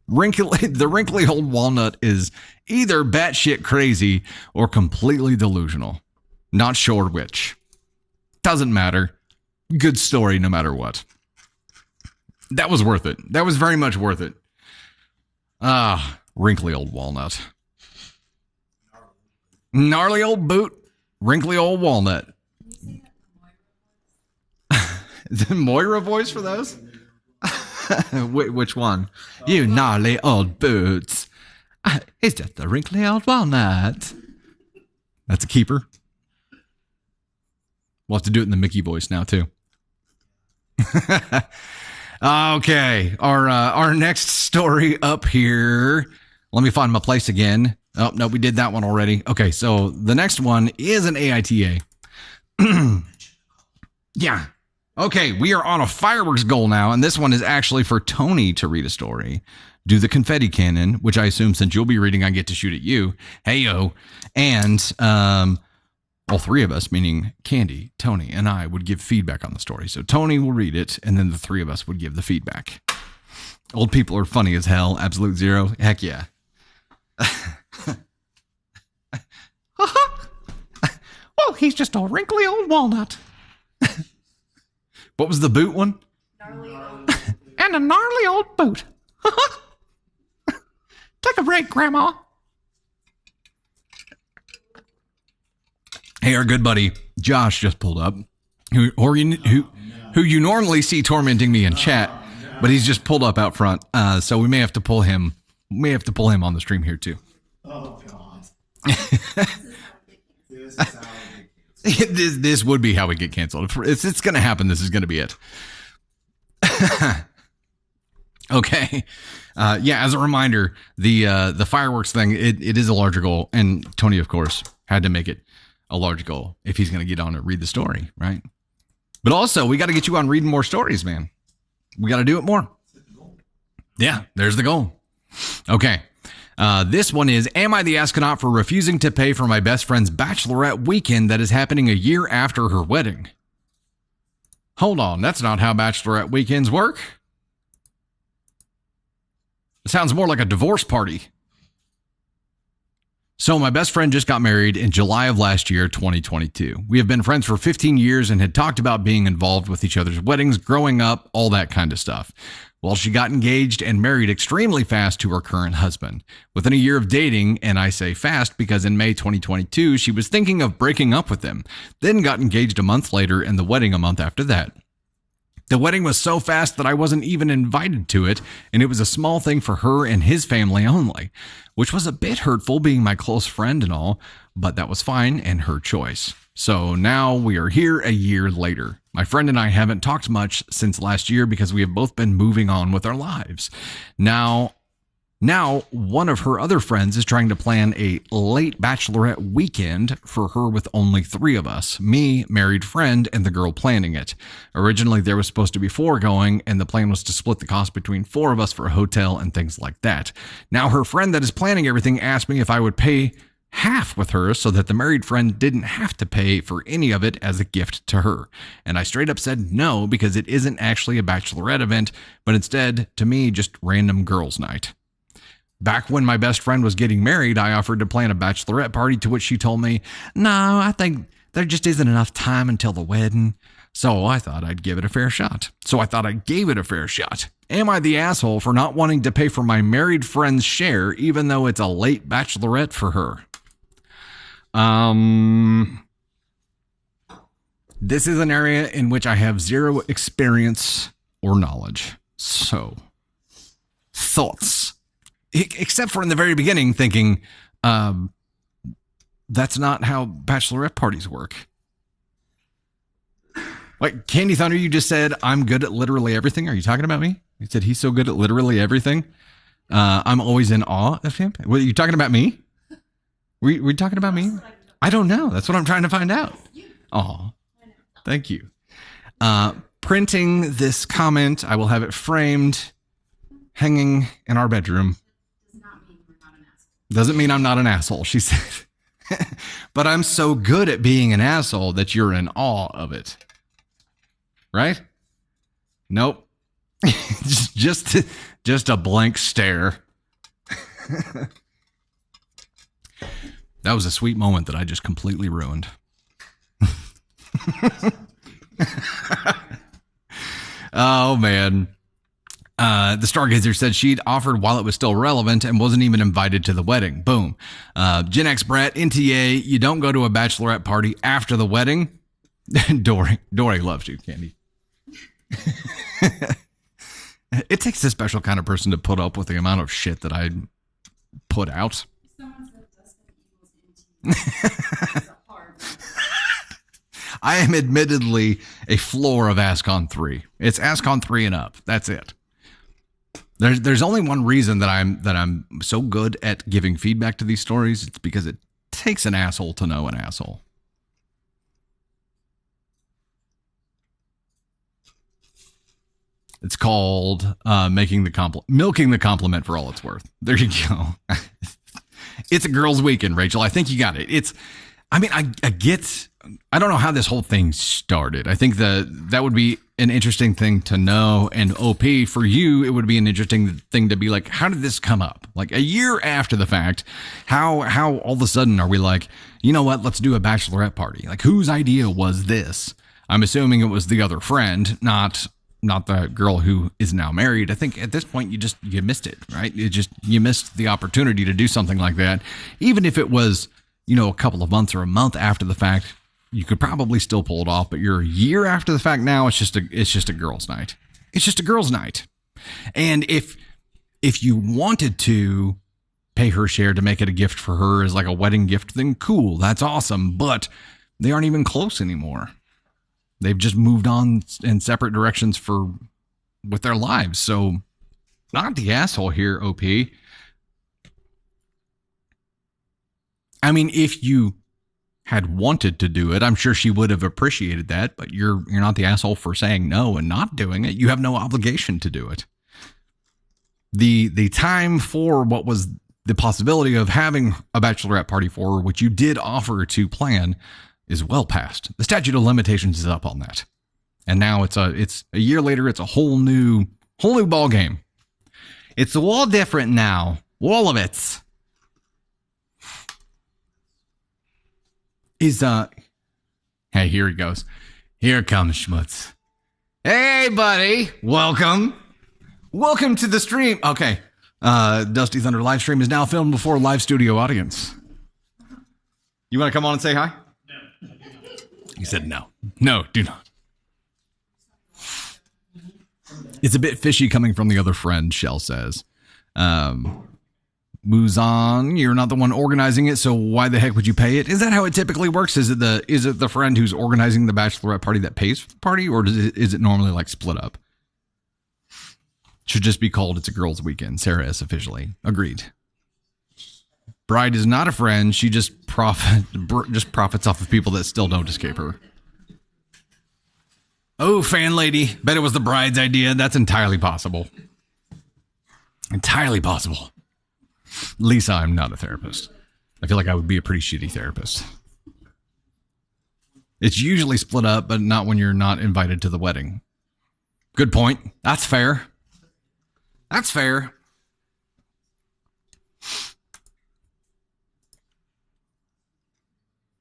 The wrinkly old walnut is either batshit crazy or completely delusional. Not sure which. Doesn't matter. Good story no matter what. That was worth it. That was very much worth it. Wrinkly old walnut. Gnarly old boot. Wrinkly old walnut. The Moira voice for those? Which one? You gnarly old boots. It's just a wrinkly old walnut. That's a keeper. We'll have to do it in the Mickey voice now, too. Okay, our next story up here. Let me find my place again. Oh, no, we did that one already. Okay, so the next one is an AITA. Yeah. Okay, we are on a fireworks goal now, and this one is actually for Tony to read a story. Do the confetti cannon, which I assume since you'll be reading, I get to shoot at you. Hey-yo. And all three of us, meaning Candy, Tony, and I, would give feedback on the story. So Tony will read it, and then the three of us would give the feedback. Old people are funny as hell. Absolute zero. Heck yeah. Oh, he's just a wrinkly old walnut. What was the boot one? Gnarly old. And a gnarly old boot. Take a break, Grandma. Hey, our good buddy Josh just pulled up, who you normally see tormenting me in chat, but he's just pulled up out front. So we may have to pull him. We may have to pull him on the stream here too. Oh God. This would be how we get canceled. If it's going to happen, this is going to be it. Okay. Yeah, as a reminder, the fireworks thing, it is a larger goal. And Tony, of course, had to make it a large goal if he's going to get on and read the story, right? But also, we got to get you on reading more stories, man. We got to do it more. Yeah, there's the goal. Okay. This one is, am I the astronaut for refusing to pay for my best friend's bachelorette weekend that is happening a year after her wedding? Hold on, that's not how bachelorette weekends work. It sounds more like a divorce party. So my best friend just got married in July of last year, 2022. We have been friends for 15 years and had talked about being involved with each other's weddings, growing up, all that kind of stuff. Well, she got engaged and married extremely fast to her current husband. Within a year of dating, and I say fast because in May 2022, she was thinking of breaking up with him, then got engaged a month later and the wedding a month after that. The wedding was so fast that I wasn't even invited to it, and it was a small thing for her and his family only, which was a bit hurtful being my close friend and all, but that was fine and her choice. So now we are here a year later. My friend and I haven't talked much since last year because we have both been moving on with our lives. Now, one of her other friends is trying to plan a late bachelorette weekend for her with only 3 of us, me, married friend, and the girl planning it. Originally, there was supposed to be 4 going, and the plan was to split the cost between 4 of us for a hotel and things like that. Now, her friend that is planning everything asked me if I would pay half with her so that the married friend didn't have to pay for any of it as a gift to her. And I straight up said no because it isn't actually a bachelorette event, but instead, to me, just random girls' night. Back when my best friend was getting married, I offered to plan a bachelorette party, to which she told me, no, I think there just isn't enough time until the wedding. So I thought I'd give it a fair shot. So I thought I gave it a fair shot. Am I the asshole for not wanting to pay for my married friend's share, even though it's a late bachelorette for her? This is an area in which I have 0 experience or knowledge. So, thoughts? Except for in the very beginning thinking, that's not how bachelorette parties work. Like, Candy Thunder, you just said, I'm good at literally everything. Are you talking about me? He said he's so good at literally everything. I'm always in awe of him. Were you talking about me? Were you talking about me? I don't know. That's what I'm trying to find out. Oh, thank you. Printing this comment, I will have it framed, hanging in our bedroom. Doesn't mean I'm not an asshole, she said. But I'm so good at being an asshole that you're in awe of it. Right? Nope. just a blank stare. That was a sweet moment that I just completely ruined. Oh, man. The Stargazer said she'd offered while it was still relevant and wasn't even invited to the wedding. Boom. Gen X Brett, NTA, you don't go to a bachelorette party after the wedding. Dory loves you, Candy. It takes a special kind of person to put up with the amount of shit that I put out. I am admittedly a floor of Ascon 3. It's Ascon 3 and up. That's it. There's only one reason that I'm so good at giving feedback to these stories. It's because it takes an asshole to know an asshole. It's called milking the compliment for all it's worth. There you go. It's a girls' weekend, Rachel. I think you got it. I don't know how this whole thing started. I think that would be an interesting thing to know. And OP, for you, it would be an interesting thing to be like, how did this come up? Like a year after the fact, how all of a sudden are we like, you know what, let's do a bachelorette party? Like, whose idea was this? I'm assuming it was the other friend, not the girl who is now married. I think at this point you missed it, right? You missed the opportunity to do something like that. Even if it was, a couple of months or a month after the fact, you could probably still pull it off, but you're a year after the fact now, it's just a girls' night. It's just a girls' night. And if you wanted to pay her share to make it a gift for her as like a wedding gift, then cool, that's awesome. But they aren't even close anymore. They've just moved on in separate directions with their lives. So not the asshole here, OP. I mean, if you had wanted to do it, I'm sure she would have appreciated that, but you're not the asshole for saying no and not doing it. You have no obligation to do it. The time for what was the possibility of having a bachelorette party for her, which you did offer to plan, is well past. The statute of limitations is up on that. And now it's a year later, it's a whole new ball game. It's all different now. All of it. Hey, here he goes. Here comes Schmutz. Hey, buddy. Welcome to the stream. Okay. Dusty Thunder live stream is now filmed before a live studio audience. You want to come on and say hi? No. He said no. No, do not. It's a bit fishy coming from the other friend, Shell says. Muzan, you're not the one organizing it, so why the heck would you pay it? Is that how it typically works? Is it the friend who's organizing the bachelorette party that pays for the party, or is it normally like split up? Should just be called It's a Girls' Weekend. Sarah is officially agreed. Bride is not a friend. She just profits off of people that still don't escape her. Oh, fan lady. Bet it was the bride's idea. That's entirely possible. Entirely possible. Lisa, I'm not a therapist. I feel like I would be a pretty shitty therapist. It's usually split up, but not when you're not invited to the wedding. Good point. That's fair. That's fair.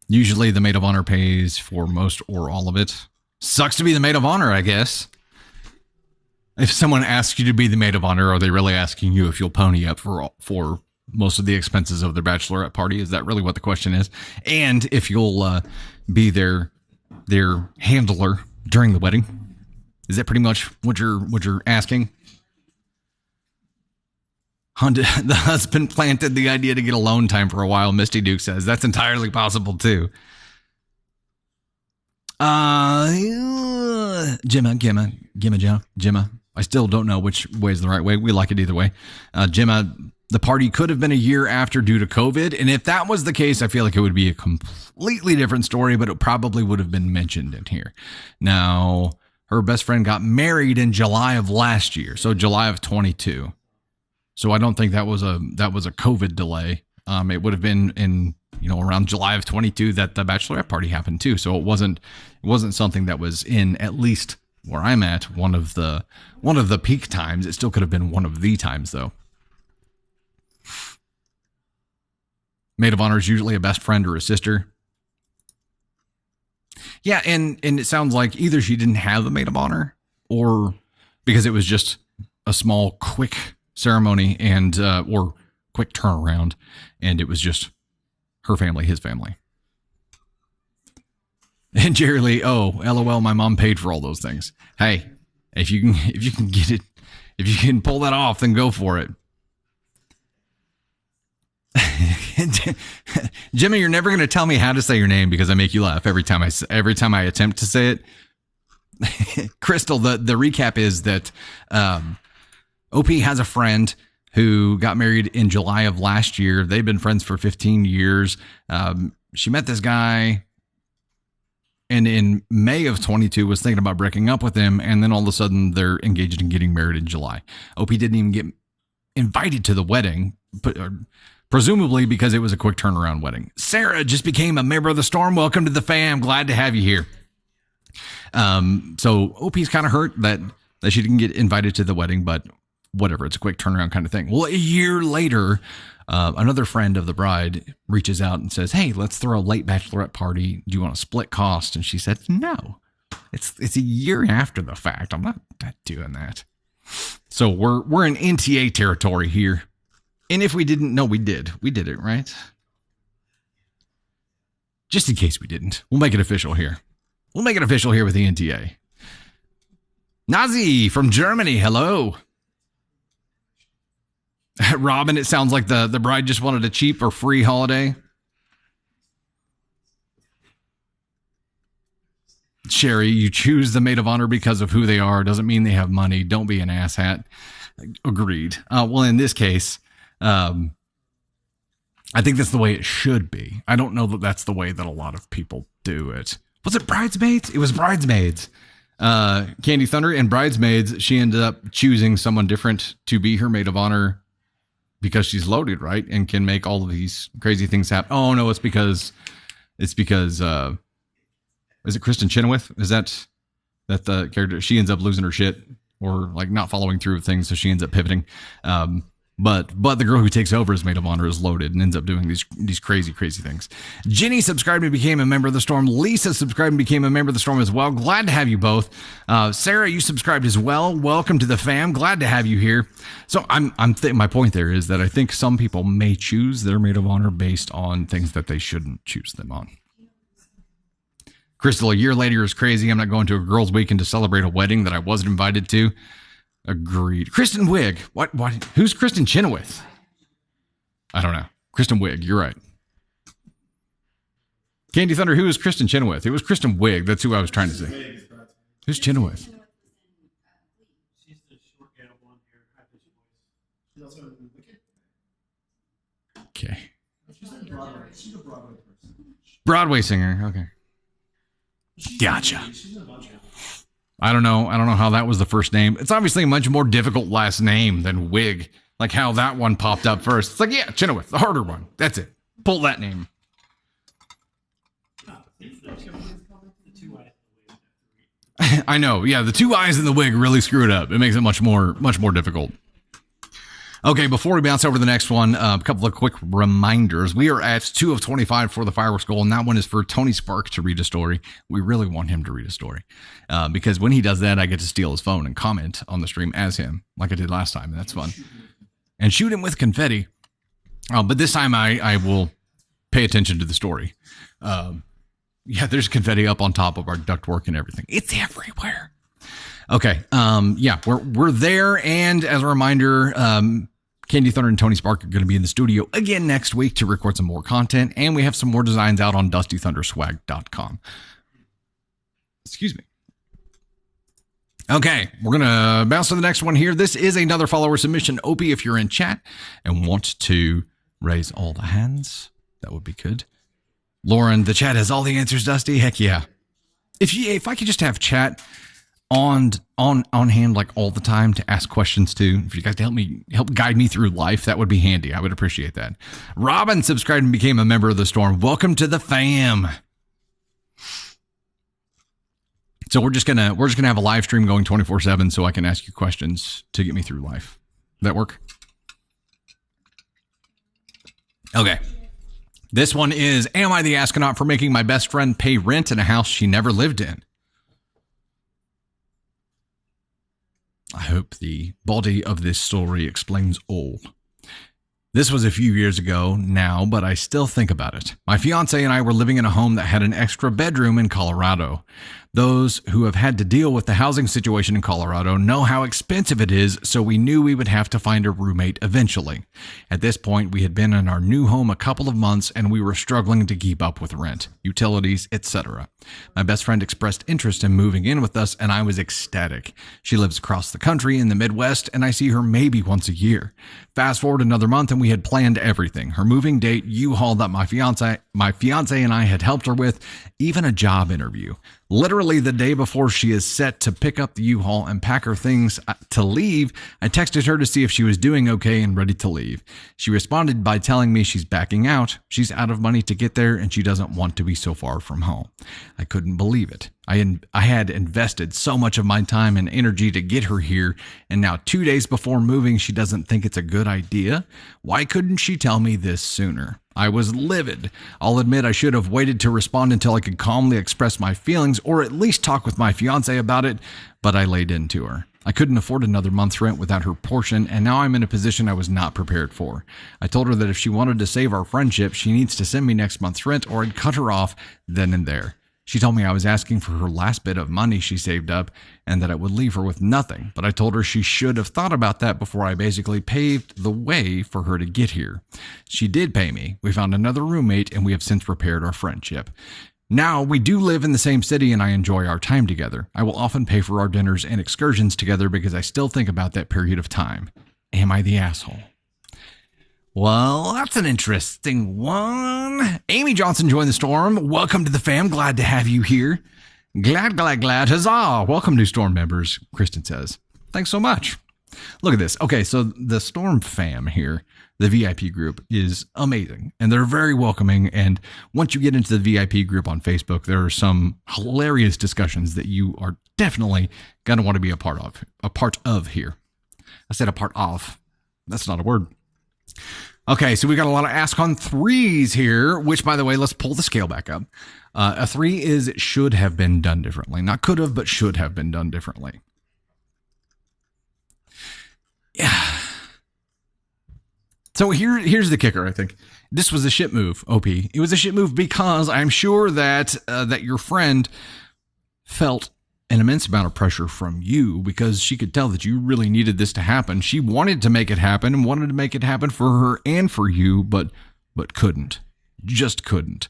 Usually the maid of honor pays for most or all of it. Sucks to be the maid of honor, I guess. If someone asks you to be the maid of honor, are they really asking you if you'll pony up for most of the expenses of their bachelorette party? Is that really what the question is? And if you'll be their handler during the wedding? Is that pretty much what you're asking? The husband planted the idea to get alone time for a while, Misty Duke says. That's entirely possible, too. Gemma. I still don't know which way is the right way. We like it either way. Gemma, the party could have been a year after due to COVID. And if that was the case, I feel like it would be a completely different story, but it probably would have been mentioned in here. Now, her best friend got married in July of last year. So July of 22. So I don't think that was a COVID delay. It would have been in, around July of 22 that the bachelorette party happened too. So it wasn't something that was in, at least where I'm at, one of the peak times. It still could have been one of the times though. Maid of honor is usually a best friend or a sister. Yeah, and it sounds like either she didn't have the maid of honor, or because it was just a small, quick ceremony and or quick turnaround, and it was just her family, his family. And Jerry Lee, oh, LOL, my mom paid for all those things. Hey, if you can get it, if you can pull that off, then go for it. Jimmy, you're never going to tell me how to say your name because I make you laugh every time I attempt to say it. Crystal, the recap is that OP has a friend who got married in July of last year. They've been friends for 15 years. She met this guy, and in May of 22 was thinking about breaking up with him, and then all of a sudden they're engaged and getting married in July. OP didn't even get invited to the wedding, but presumably because it was a quick turnaround wedding. Sarah just became a member of the Storm. Welcome to the fam. Glad to have you here. So OP's kind of hurt that she didn't get invited to the wedding, but whatever. It's a quick turnaround kind of thing. Well, a year later, another friend of the bride reaches out and says, hey, let's throw a late bachelorette party. Do you want to split cost? And she said, no, it's a year after the fact. I'm not doing that. So we're in NTA territory here. And if we didn't, no, we did. We did it, right? Just in case we didn't, we'll make it official here. We'll make it official here with the NTA. Nazi from Germany, hello. Robin, it sounds like the bride just wanted a cheap or free holiday. Sherry, you choose the maid of honor because of who they are. Doesn't mean they have money. Don't be an asshat. Agreed. Well, in this case, I think that's the way it should be. I don't know that that's the way that a lot of people do it. Was it Bridesmaids? It was Bridesmaids. Candy Thunder and Bridesmaids, she ended up choosing someone different to be her maid of honor because she's loaded, right? And can make all of these crazy things happen. Oh, no, it's because is it Kristen Chenoweth? Is that the character? She ends up losing her shit or like not following through with things, so she ends up pivoting. But the girl who takes over as maid of honor is loaded and ends up doing these crazy things. Jenny subscribed and became a member of the Storm. Lisa subscribed and became a member of the Storm as well. Glad to have you both. Sarah, you subscribed as well. Welcome to the fam. Glad to have you here. So my point there is that I think some people may choose their maid of honor based on things that they shouldn't choose them on. Crystal, a year later is crazy. I'm not going to a girls' weekend to celebrate a wedding that I wasn't invited to. Agreed. Kristen Wiig. What? Who's Kristen Chenoweth? I don't know. Kristen Wiig. You're right. Candy Thunder. Who is Kristen Chenoweth? It was Kristen Wiig. That's who I was trying to say. Who's Chenoweth? She's the short, ghetto, blonde hair, high pitched voice. She's also in Wicked. Okay. She's a Broadway person. Broadway singer. Okay. Gotcha. She's in a bunch of. I don't know how that was the first name. It's obviously a much more difficult last name than Wig. Like how that one popped up first. It's like, yeah, Chenoweth, the harder one. That's it. Pull that name. I know. Yeah, the two eyes in the wig really screw it up. It makes it much more difficult. Okay, before we bounce over to the next one, a couple of quick reminders. We are at 2 of 25 for the fireworks goal, and that one is for Tony Spark to read a story. We really want him to read a story because when he does that, I get to steal his phone and comment on the stream as him, like I did last time, and that's fun. And shoot him with confetti. But this time I will pay attention to the story. Yeah, there's confetti up on top of our ductwork and everything. It's everywhere. Okay. Yeah, we're there. And as a reminder, Candy Thunder and Tony Spark are going to be in the studio again next week to record some more content. And we have some more designs out on dustythunderswag.com. Excuse me. Okay, we're going to bounce to the next one here. This is another follower submission. Opie, if you're in chat and want to raise all the hands, that would be good. Lauren, the chat has all the answers, Dusty. Heck yeah. If I could just have chat on hand like all the time to ask questions to, if you guys help guide me through life, that would be handy. I would appreciate that. Robin subscribed and became a member of the Storm. Welcome to the fam. So we're just gonna have a live stream going 24/7 so I can ask you questions to get me through life. That work? Okay. This one is, am I the astronaut for making my best friend pay rent in a house she never lived in? I hope the body of this story explains all. This was a few years ago now, but I still think about it. My fiance and I were living in a home that had an extra bedroom in Colorado. Those who have had to deal with the housing situation in Colorado know how expensive it is, so we knew we would have to find a roommate eventually. At this point, we had been in our new home a couple of months and we were struggling to keep up with rent, utilities, etc. My best friend expressed interest in moving in with us and I was ecstatic. She lives across the country in the Midwest and I see her maybe once a year. Fast forward another month and we had planned everything. Her moving date, U-Haul that my fiance and I had helped her with, even a job interview. Literally the day before she is set to pick up the U-Haul and pack her things to leave, I texted her to see if she was doing okay and ready to leave. She responded by telling me she's backing out, she's out of money to get there, and she doesn't want to be so far from home. I couldn't believe it. I had invested so much of my time and energy to get her here, and now 2 days before moving, she doesn't think it's a good idea? Why couldn't she tell me this sooner? I was livid. I'll admit I should have waited to respond until I could calmly express my feelings or at least talk with my fiance about it, but I laid into her. I couldn't afford another month's rent without her portion, and now I'm in a position I was not prepared for. I told her that if she wanted to save our friendship, she needs to send me next month's rent or I'd cut her off then and there. She told me I was asking for her last bit of money she saved up and that I would leave her with nothing, but I told her she should have thought about that before I basically paved the way for her to get here. She did pay me. We found another roommate and we have since repaired our friendship. Now, we do live in the same city and I enjoy our time together. I will often pay for our dinners and excursions together because I still think about that period of time. Am I the asshole? Well, that's an interesting one. Amy Johnson joined the storm. Welcome to the fam. Glad to have you here. Glad. Huzzah. Welcome, new storm members, Kristen says. Thanks so much. Look at this. Okay, so the storm fam here, the VIP group, is amazing. And they're very welcoming. And once you get into the VIP group on Facebook, there are some hilarious discussions that you are definitely going to want to be a part of here. I said a part of. That's not a word. Okay, so we got a lot of ascon 3s here, which, by the way, let's pull the scale back up. A 3 is it should have been done differently. Not could have, but should have been done differently. Yeah. So here's the kicker, I think. This was a shit move, OP. It was a shit move because I'm sure that that your friend felt an immense amount of pressure from you because she could tell that you really needed this to happen. She wanted to make it happen and wanted to make it happen for her and for you, but couldn't. Just couldn't.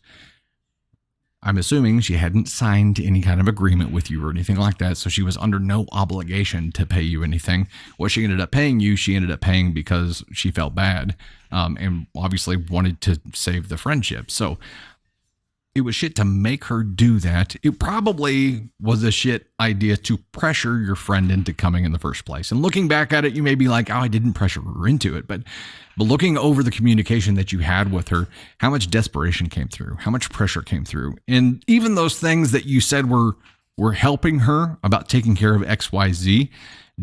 I'm assuming she hadn't signed any kind of agreement with you or anything like that, so she was under no obligation to pay you anything. What she ended up paying you, she ended up paying because she felt bad and obviously wanted to save the friendship. So it was shit to make her do that. It probably was a shit idea to pressure your friend into coming in the first place. And looking back at it, you may be like, oh, I didn't pressure her into it. But looking over the communication that you had with her, how much desperation came through, how much pressure came through. And even those things that you said were helping her about taking care of XYZ,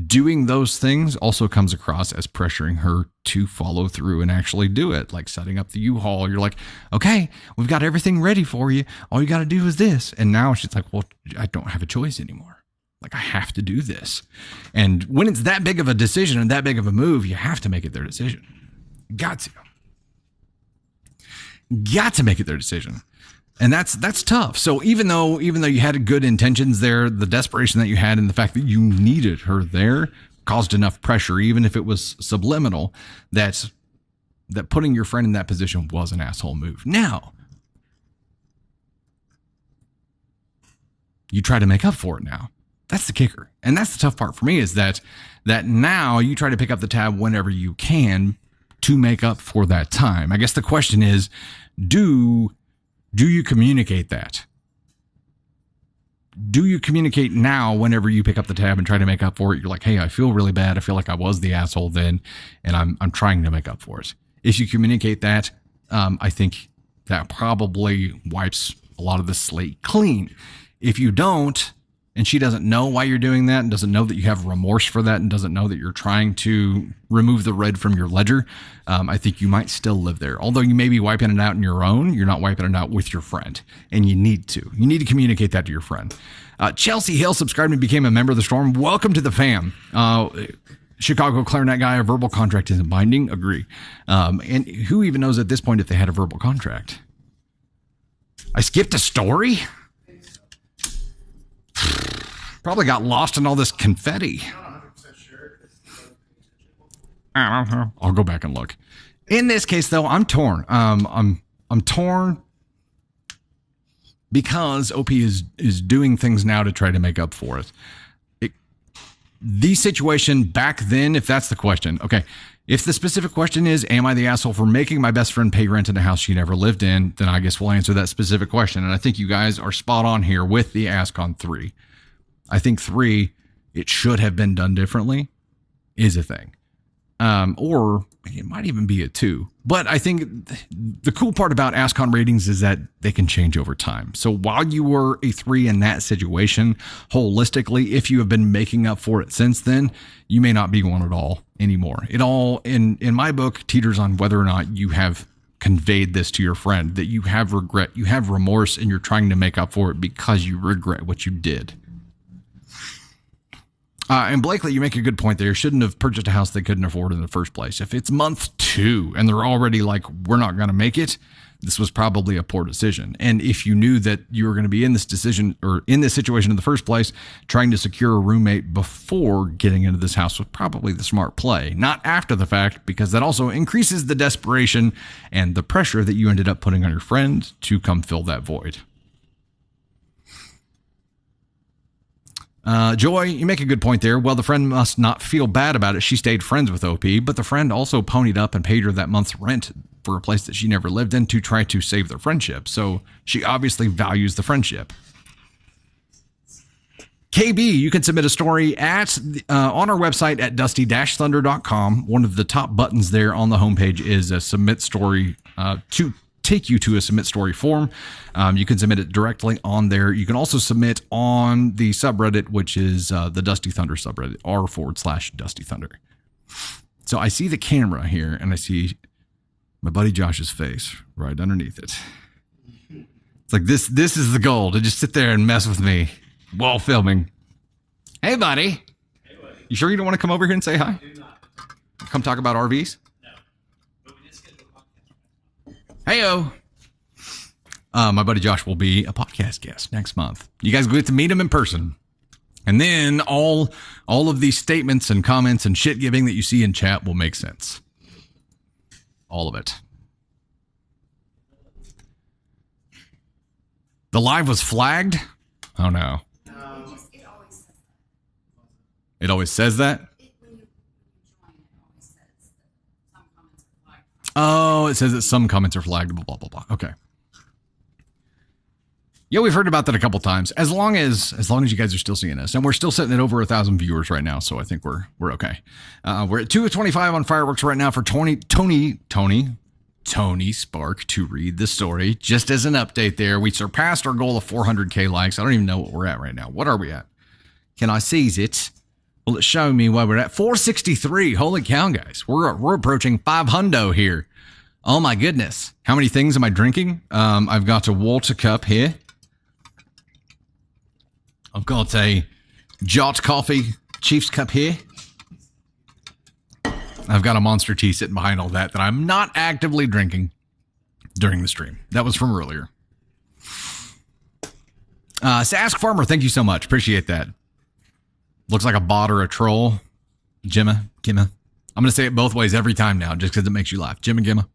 doing those things also comes across as pressuring her to follow through and actually do it. Like setting up the U-Haul. You're like, okay, we've got everything ready for you. All you got to do is this. And now she's like, well, I don't have a choice anymore. Like, I have to do this. And when it's that big of a decision and that big of a move, you have to make it their decision. Got to make it their decision. And that's tough. So even though you had good intentions there, the desperation that you had and the fact that you needed her there caused enough pressure, even if it was subliminal, that putting your friend in that position was an asshole move. Now, you try to make up for it now. That's the kicker. And that's the tough part for me is that now you try to pick up the tab whenever you can to make up for that time. I guess the question is, do you communicate that? Do you communicate now whenever you pick up the tab and try to make up for it? You're like, hey, I feel really bad. I feel like I was the asshole then, and I'm trying to make up for it. If you communicate that, I think that probably wipes a lot of the slate clean. If you don't, and she doesn't know why you're doing that and doesn't know that you have remorse for that and doesn't know that you're trying to remove the red from your ledger, I think you might still live there. Although you may be wiping it out on your own, you're not wiping it out with your friend. And you need to. You need to communicate that to your friend. Chelsea Hill subscribed and became a member of the Storm. Welcome to the fam. Chicago clarinet guy, a verbal contract isn't binding. Agree. And who even knows at this point if they had a verbal contract? I skipped a story? Probably got lost in all this confetti. I'll go back and look. In this case, though, I'm torn. I'm torn because OP is doing things now to try to make up for it. The situation back then, if that's the question, okay. If the specific question is, am I the asshole for making my best friend pay rent in a house she never lived in, then I guess we'll answer that specific question. And I think you guys are spot on here with the ascon 3. I think 3, it should have been done differently, is a thing. Or it might even be a 2. But I think the cool part about ascon ratings is that they can change over time. So while you were a 3 in that situation, holistically, if you have been making up for it since then, you may not be one at all anymore. It all, in my book, teeters on whether or not you have conveyed this to your friend, that you have regret, you have remorse, and you're trying to make up for it because you regret what you did. And Blakely, you make a good point there. Shouldn't have purchased a house they couldn't afford in the first place. If it's month 2 and they're already like, we're not going to make it, this was probably a poor decision. And if you knew that you were going to be in this decision or in this situation in the first place, trying to secure a roommate before getting into this house was probably the smart play, not after the fact, because that also increases the desperation and the pressure that you ended up putting on your friend to come fill that void. Joy, you make a good point there. Well, the friend must not feel bad about it. She stayed friends with OP, but the friend also ponied up and paid her that month's rent for a place that she never lived in to try to save their friendship. So she obviously values the friendship. KB, you can submit a story at on our website at dusty-thunder.com. One of the top buttons there on the homepage is a submit story to take you to a submit story form. You can submit it directly on there. You can also submit on the subreddit, which is the Dusty Thunder subreddit, r/Dusty Thunder. So I see the camera here, and I see my buddy Josh's face right underneath it. It's like this is the goal, to just sit there and mess with me while filming. Hey, buddy. Hey, buddy. You sure you don't want to come over here and say hi? I do not. Come talk about RVs? No. But we did schedule a podcast. Heyo. My buddy Josh will be a podcast guest next month. You guys get to meet him in person. And then all of these statements and comments and shit giving that you see in chat will make sense. All of it. The live was flagged? Oh no. It always says that? When you join, it always says that some comments are flagged. Oh, it says that some comments are flagged, blah, blah, blah, blah. Okay. Yeah, we've heard about that a couple times. As long as you guys are still seeing us, and we're still sitting at over 1,000 viewers right now, so I think we're okay. We're at 2:25 on fireworks right now for Tony Spark to read the story. Just as an update there, we surpassed our goal of 400K likes. I don't even know what we're at right now. What are we at? Can I seize it? Will it show me where we're at? 463. Holy cow, guys. We're approaching 500 here. Oh my goodness. How many things am I drinking? I've got a water cup here. I've got a Jot Coffee Chiefs cup here. I've got a Monster tea sitting behind all that I'm not actively drinking during the stream. That was from earlier. Sask Farmer, thank you so much. Appreciate that. Looks like a bot or a troll. Gemma. I'm going to say it both ways every time now, just because it makes you laugh. Gemma.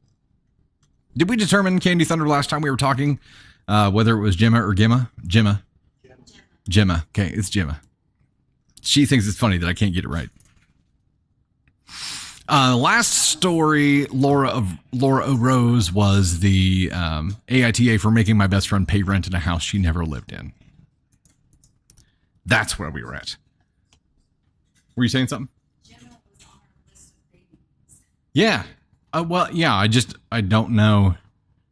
Did we determine Candy Thunder last time we were talking whether it was Gemma or Gemma? Gemma. Okay, it's Gemma. She thinks it's funny that I can't get it right. Last story, Laura Rose was the AITA for making my best friend pay rent in a house she never lived in. That's where we were at. Were you saying something? Yeah. Well, yeah, I don't know,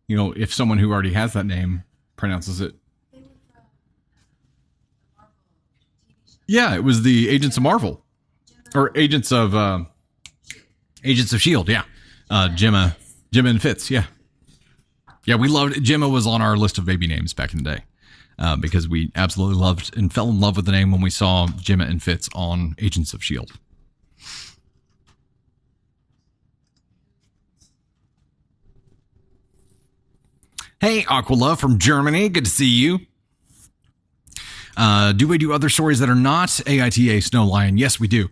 if someone who already has that name pronounces it. Yeah, it was the Agents of Marvel. Or Agents of S.H.I.E.L.D., yeah. Gemma and Fitz, yeah. Yeah, we loved, Gemma was on our list of baby names back in the day. Because we absolutely loved and fell in love with the name when we saw Gemma and Fitz on Agents of S.H.I.E.L.D. Hey, Aquila from Germany. Good to see you. Do we do other stories that are not AITA Snow Lion? Yes, we do.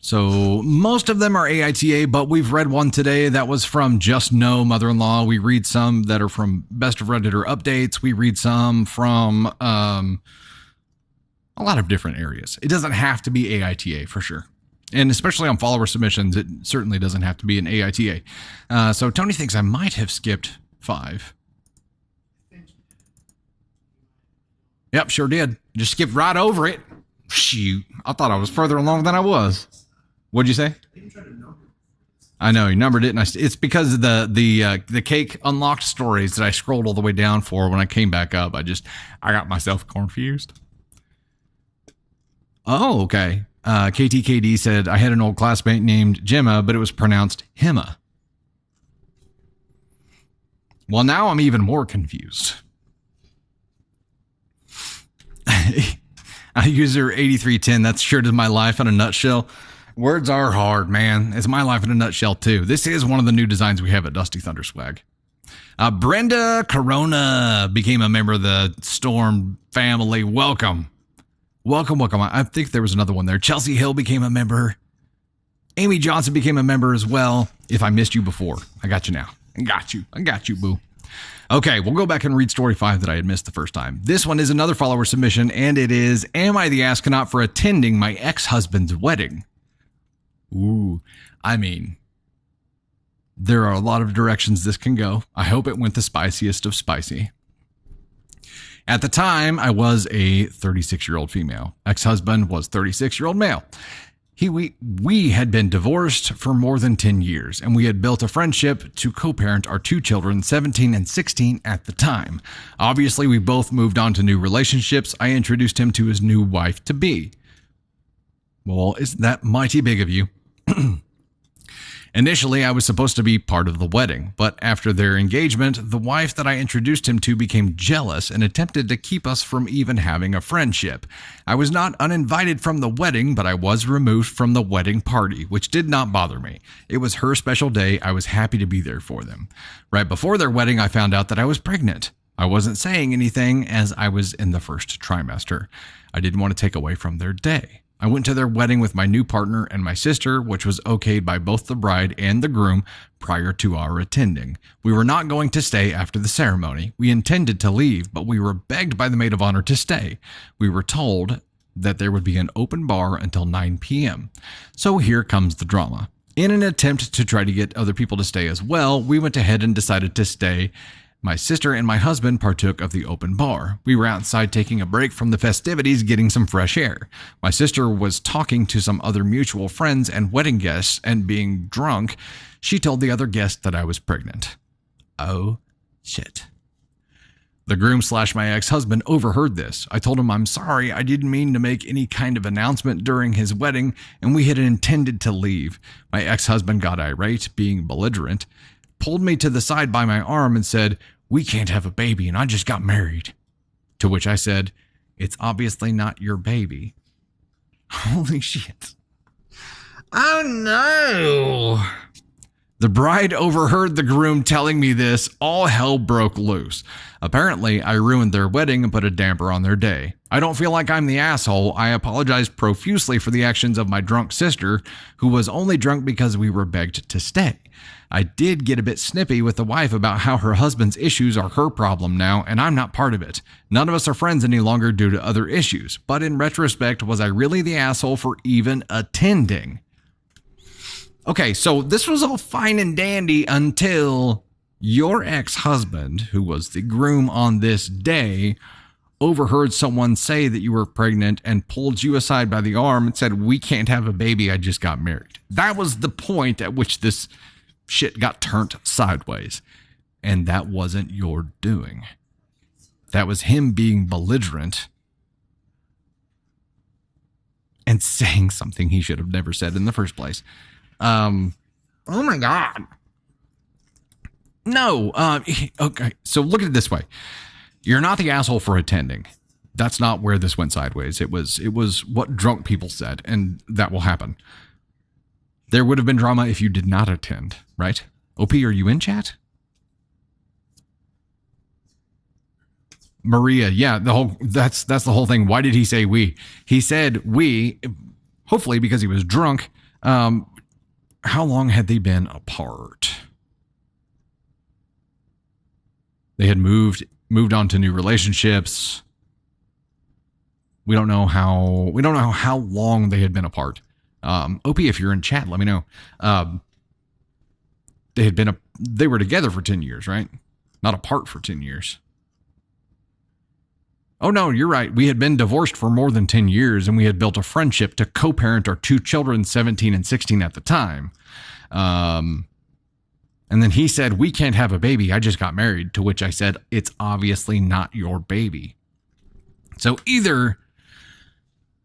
So most of them are AITA, but we've read one today that was from Just Know Mother-in-Law. We read some that are from Best of Redditor updates. We read some from a lot of different areas. It doesn't have to be AITA for sure. And especially on follower submissions, it certainly doesn't have to be an AITA. So Tony thinks I might have skipped 5. Yep, sure did. Just skipped right over it. Shoot, I thought I was further along than I was. What'd you say? I know you numbered it, and it's because of the cake unlocked stories that I scrolled all the way down for. When I came back up, I got myself confused. Oh, okay. KTKD said I had an old classmate named Gemma, but it was pronounced Hema. Well, now I'm even more confused. User 8310, that's sure is my life in a nutshell. Words are hard, man. It's my life in a nutshell, too. This is one of the new designs we have at Dusty Thunder Swag. Brenda Corona became a member of the Storm family. Welcome. Welcome. I think there was another one there. Chelsea Hill became a member. Amy Johnson became a member as well. If I missed you before, I got you now. I got you, boo. Okay, we'll go back and read story 5 that I had missed the first time. This one is another follower submission, and it is, am I the astronaut for attending my ex-husband's wedding? Ooh, I mean, there are a lot of directions this can go. I hope it went the spiciest of spicy. At the time, I was a 36-year-old female. Ex-husband was 36-year-old male. We had been divorced for more than 10 years, and we had built a friendship to co-parent our 2 children, 17 and 16 at the time. Obviously, we both moved on to new relationships. I introduced him to his new wife-to-be. Well, isn't that mighty big of you? Initially, I was supposed to be part of the wedding, but after their engagement, the wife that I introduced him to became jealous and attempted to keep us from even having a friendship. I was not uninvited from the wedding, but I was removed from the wedding party, which did not bother me. It was her special day. I was happy to be there for them. Right before their wedding, I found out that I was pregnant. I wasn't saying anything as I was in the first trimester. I didn't want to take away from their day. I went to their wedding with my new partner and my sister, which was okayed by both the bride and the groom prior to our attending. We were not going to stay after the ceremony. We intended to leave, but we were begged by the maid of honor to stay. We were told that there would be an open bar until 9 p.m. So here comes the drama. In an attempt to try to get other people to stay as well, we went ahead and decided to stay. My sister and my husband partook of the open bar. We were outside taking a break from the festivities, getting some fresh air. My sister was talking to some other mutual friends and wedding guests, and being drunk, she told the other guest that I was pregnant. Oh, shit. The groom / my ex-husband overheard this. I told him I'm sorry, I didn't mean to make any kind of announcement during his wedding, and we had intended to leave. My ex-husband got irate, being belligerent, pulled me to the side by my arm and said, "We can't have a baby, and I just got married." To which I said, "It's obviously not your baby." Holy shit. Oh no. The bride overheard the groom telling me this. All hell broke loose. Apparently, I ruined their wedding and put a damper on their day. I don't feel like I'm the asshole. I apologize profusely for the actions of my drunk sister, who was only drunk because we were begged to stay. I did get a bit snippy with the wife about how her husband's issues are her problem now, and I'm not part of it. None of us are friends any longer due to other issues. But in retrospect, was I really the asshole for even attending? Okay, so this was all fine and dandy until your ex-husband, who was the groom on this day, overheard someone say that you were pregnant and pulled you aside by the arm and said, "We can't have a baby, I just got married." That was the point at which this shit got turned sideways. And that wasn't your doing. That was him being belligerent and saying something he should have never said in the first place. Oh my God. No. Okay. So look at it this way. You're not the asshole for attending. That's not where this went sideways. It was what drunk people said, and that will happen. There would have been drama if you did not attend, right? OP, are you in chat? Maria, yeah, that's the whole thing. Why did he say we? He said we, hopefully because he was drunk. How long had they been apart? They had moved on to new relationships. We don't know how long they had been apart. OP, if you're in chat, let me know. They were together for 10 years, right? Not apart for 10 years. Oh no, you're right. We had been divorced for more than 10 years and we had built a friendship to co-parent our two children, 17 and 16 at the time. And then he said, "We can't have a baby. I just got married." To which I said, "It's obviously not your baby." So either,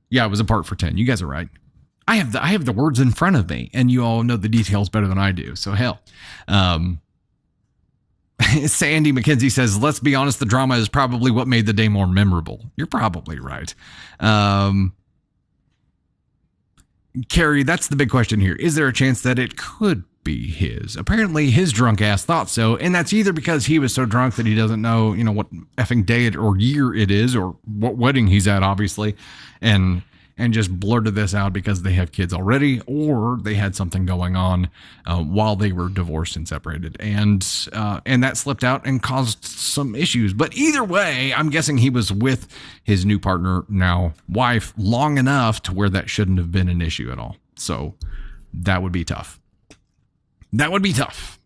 yeah, I was apart for 10. You guys are right. I have the words in front of me and you all know the details better than I do. So hell, Sandy McKenzie says, "Let's be honest, the drama is probably what made the day more memorable." You're probably right. Carrie, that's the big question here. Is there a chance that it could be his? Apparently his drunk ass thought so, and that's either because he was so drunk that he doesn't know, what effing day or year it is, or what wedding he's at, obviously, and just blurted this out because they have kids already, or they had something going on while they were divorced and separated, and that slipped out and caused some issues. But either way, I'm guessing he was with his new partner, now wife, long enough to where that shouldn't have been an issue at all. So that would be tough. That would be tough.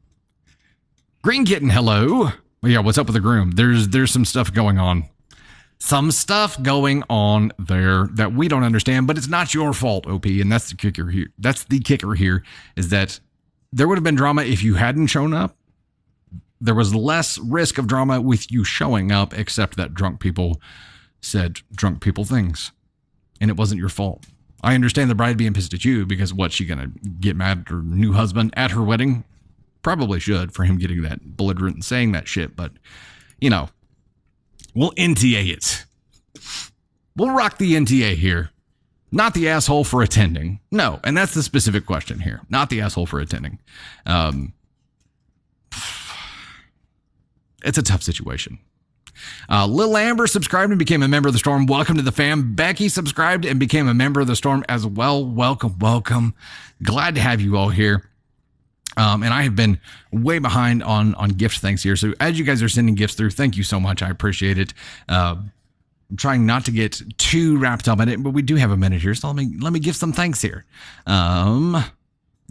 Green Kitten, hello. Well, yeah, what's up with the groom? There's some stuff going on. Some stuff going on there that we don't understand, but it's not your fault, OP, and that's the kicker here. That's the kicker here, is that there would have been drama if you hadn't shown up. There was less risk of drama with you showing up, except that drunk people said drunk people things, and it wasn't your fault. I understand the bride being pissed at you because what's she gonna get mad at her new husband at her wedding? Probably should, for him getting that belligerent and saying that shit, but we'll NTA it. We'll rock the NTA here. Not the asshole for attending. No, and that's the specific question here. Not the asshole for attending. It's a tough situation. Lil Amber subscribed and became a member of the Storm. Welcome to the fam. Becky subscribed and became a member of the Storm as well. Welcome. Glad to have you all here. And I have been way behind on gift thanks here. So as you guys are sending gifts through, thank you so much. I appreciate it. I'm trying not to get too wrapped up in it, but we do have a minute here. So let me give some thanks here.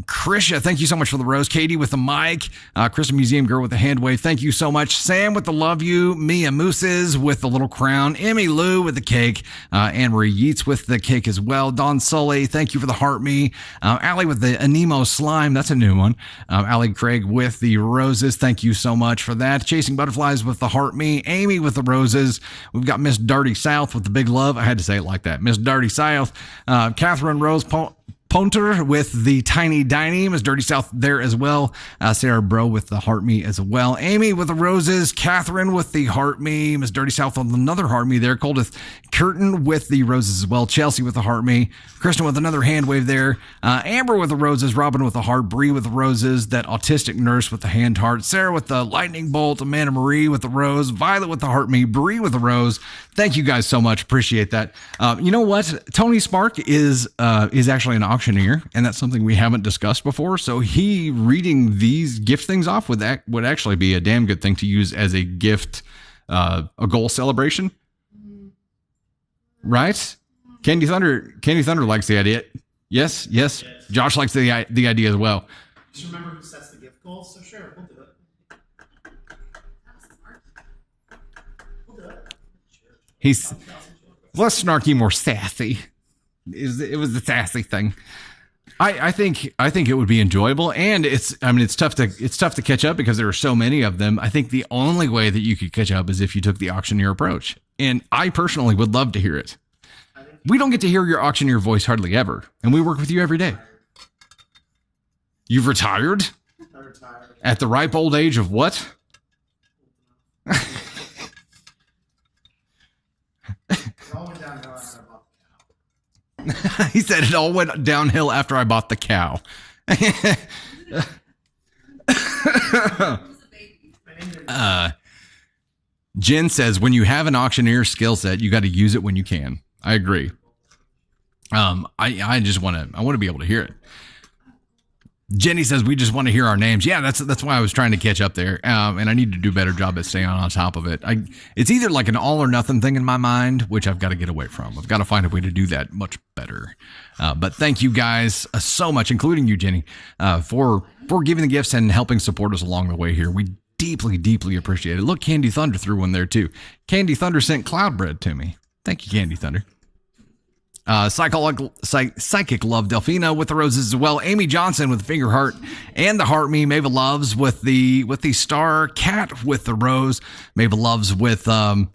Krisha, thank you so much for the rose. Katie with the mic. Krista Museum Girl with the hand wave. Thank you so much. Sam with the love you. Mia Mooses with the little crown. Emmy Lou with the cake. Anne-Marie Yeats with the cake as well. Don Sully, thank you for the heart me. Allie with the Anemo slime. That's a new one. Allie Craig with the roses. Thank you so much for that. Chasing Butterflies with the heart me. Amy with the roses. We've got Miss Dirty South with the big love. I had to say it like that. Miss Dirty South. Catherine Rose Ponter with the Tiny Diny. Miss Dirty South there as well. Sarah Bro with the Heart Me as well. Amy with the roses. Catherine with the Heart Me. Miss Dirty South with another Heart Me there. Coldeth Curtin with the roses as well. Chelsea with the Heart Me. Kristen with another hand wave there. Amber with the roses. Robin with the heart. Bree with the roses. That autistic nurse with the hand heart. Sarah with the lightning bolt. Amanda Marie with the rose. Violet with the Heart Me. Bree with the rose. Thank you guys so much. Appreciate that. You know what? Tony Spark is actually an auctioneer, and that's something we haven't discussed before. So he reading these gift things off would actually be a damn good thing to use as a gift, a goal celebration, right? Candy Thunder likes the idea. Yes. Josh likes the idea as well. Just remember who sets the gift goals. So sure, we'll do it. He's less snarky, more sassy. It was the sassy thing. I think it would be enjoyable, and it's tough to catch up because there are so many of them. I think the only way that you could catch up is if you took the auctioneer approach, and I personally would love to hear it. We don't get to hear your auctioneer voice hardly ever, and we work with you every day. You've retired? I retired. At the ripe old age of what? It all went downhill after I bought the cow. He said it all went downhill after I bought the cow. Jen says, when you have an auctioneer skill set, you got to use it when you can. I agree. I just want to be able to hear it. Jenny says, we just want to hear our names. Yeah, that's why I was trying to catch up there. And I need to do a better job at staying on top of it. It's either like an all or nothing thing in my mind, which I've got to get away from. I've got to find a way to do that much better. But thank you guys so much, including you, Jenny, for giving the gifts and helping support us along the way here. We deeply, deeply appreciate it. Look, Candy Thunder threw one there too. Candy Thunder sent cloud bread to me. Thank you, Candy Thunder. Psychic Love Delphina with the roses as well. Amy Johnson with the finger heart and the heart me. Mava Loves with the star. Cat with the rose. Mava Loves with I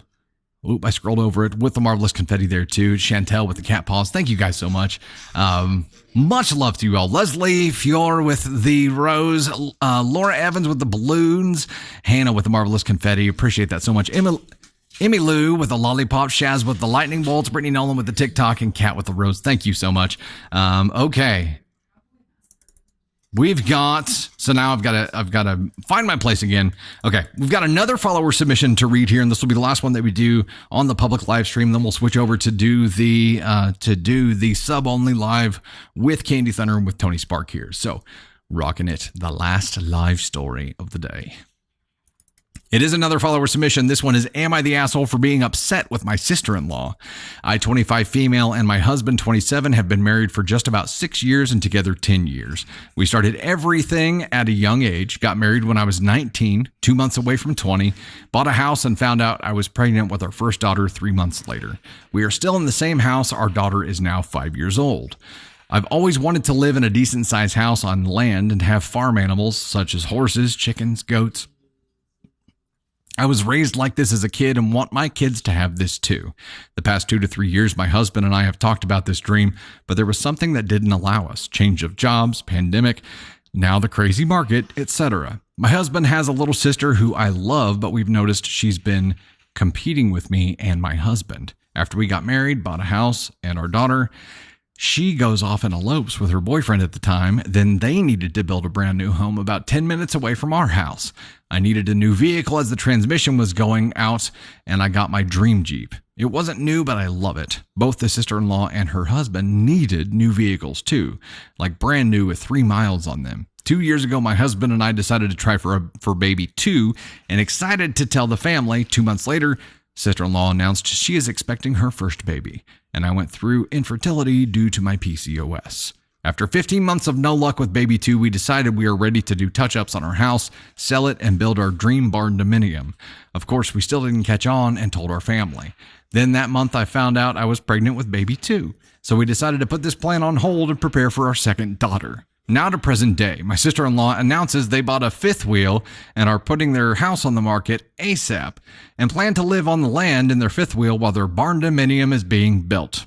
scrolled over it with the marvelous confetti there too. Chantel with the cat paws. Thank you guys so much. Much love to you all. Leslie Fior with the rose. Laura Evans with the balloons. Hannah with the marvelous confetti. Appreciate that so much. Emmy Lou with the lollipop, Shaz with the lightning bolts, Brittany Nolan with the TikTok, and Kat with the rose. Thank you so much. Okay. So now I've got to find my place again. Okay. We've got another follower submission to read here, and this will be the last one that we do on the public live stream. Then we'll switch over to do the sub only live with Candy Thunder and with Tony Spark here. So rocking it. The last live story of the day. It is another follower submission. This one is, am I the asshole for being upset with my sister-in-law? I, 25 female, and my husband, 27, have been married for just about 6 years and together 10 years. We started everything at a young age, got married when I was 19, 2 months away from 20, bought a house and found out I was pregnant with our first daughter 3 months later. We are still in the same house. Our daughter is now 5 years old. I've always wanted to live in a decent-sized house on land and have farm animals such as horses, chickens, goats. I was raised like this as a kid and want my kids to have this too. The past 2 to 3 years, my husband and I have talked about this dream, but there was something that didn't allow us. Change of jobs, pandemic, now the crazy market, etc. My husband has a little sister who I love, but we've noticed she's been competing with me and my husband. After we got married, bought a house and our daughter, she goes off and elopes with her boyfriend at the time. Then they needed to build a brand new home about 10 minutes away from our house. I needed a new vehicle as the transmission was going out, and I got my dream Jeep. It wasn't new, but I love it. Both the sister-in-law and her husband needed new vehicles too, like brand new with 3 miles on them. 2 years ago, my husband and I decided to try for baby 2, and excited to tell the family. 2 months later, sister-in-law announced she is expecting her first baby, and I went through infertility due to my PCOS. After 15 months of no luck with baby 2, we decided we are ready to do touch-ups on our house, sell it, and build our dream barn dominium. Of course, we still didn't catch on and told our family. Then that month, I found out I was pregnant with baby 2, so we decided to put this plan on hold and prepare for our second daughter. Now to present day, my sister-in-law announces they bought a fifth wheel and are putting their house on the market ASAP and plan to live on the land in their fifth wheel while their barn dominium is being built.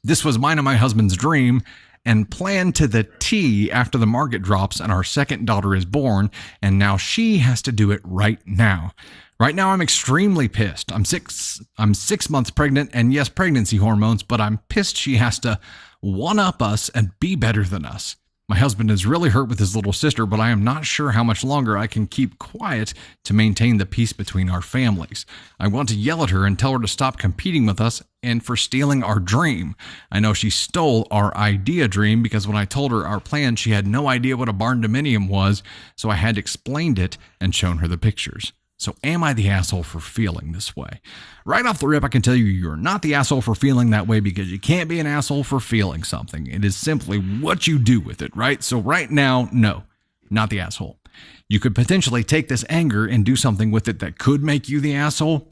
This was mine and my husband's dream and planned to the T after the market drops and our second daughter is born, and now she has to do it right now. Right now, I'm extremely pissed. I'm 6 months pregnant, and yes, pregnancy hormones, but I'm pissed she has to one-up us and be better than us. My husband is really hurt with his little sister, but I am not sure how much longer I can keep quiet to maintain the peace between our families. I want to yell at her and tell her to stop competing with us and for stealing our dream. I know she stole our idea dream because when I told her our plan, she had no idea what a barn dominium was, so I had explained it and shown her the pictures. So am I the asshole for feeling this way? Right off the rip, I can tell you you're not the asshole for feeling that way because you can't be an asshole for feeling something. It is simply what you do with it, right? So right now, no, not the asshole. You could potentially take this anger and do something with it that could make you the asshole.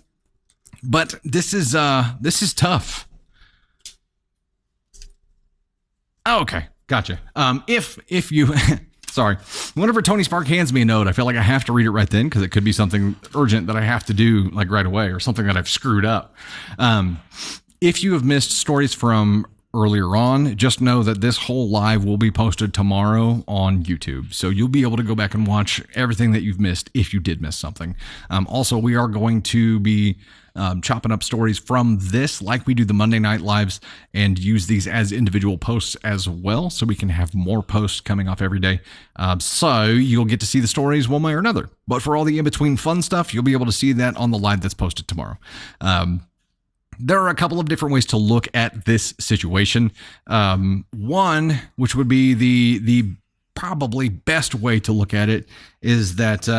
But this is tough. Oh, okay, gotcha. If you... Sorry. Whenever Tony Spark hands me a note, I feel like I have to read it right then because it could be something urgent that I have to do like right away or something that I've screwed up. If you have missed stories from earlier on, just know that this whole live will be posted tomorrow on YouTube. So you'll be able to go back and watch everything that you've missed if you did miss something. Also, we are going to be chopping up stories from this like we do the Monday night lives and use these as individual posts as well so we can have more posts coming off every day. So you'll get to see the stories one way or another. But for all the in-between fun stuff, you'll be able to see that on the live that's posted tomorrow. There are a couple of different ways to look at this situation. One, which would be the probably best way to look at it, is that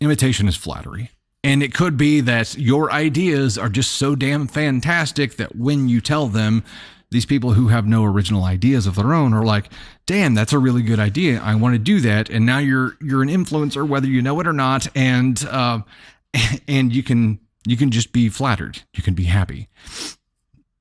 imitation is flattery. And it could be that your ideas are just so damn fantastic that when you tell them, these people who have no original ideas of their own are like, damn, that's a really good idea. I want to do that. And now you're an influencer, whether you know it or not. And you can just be flattered. You can be happy.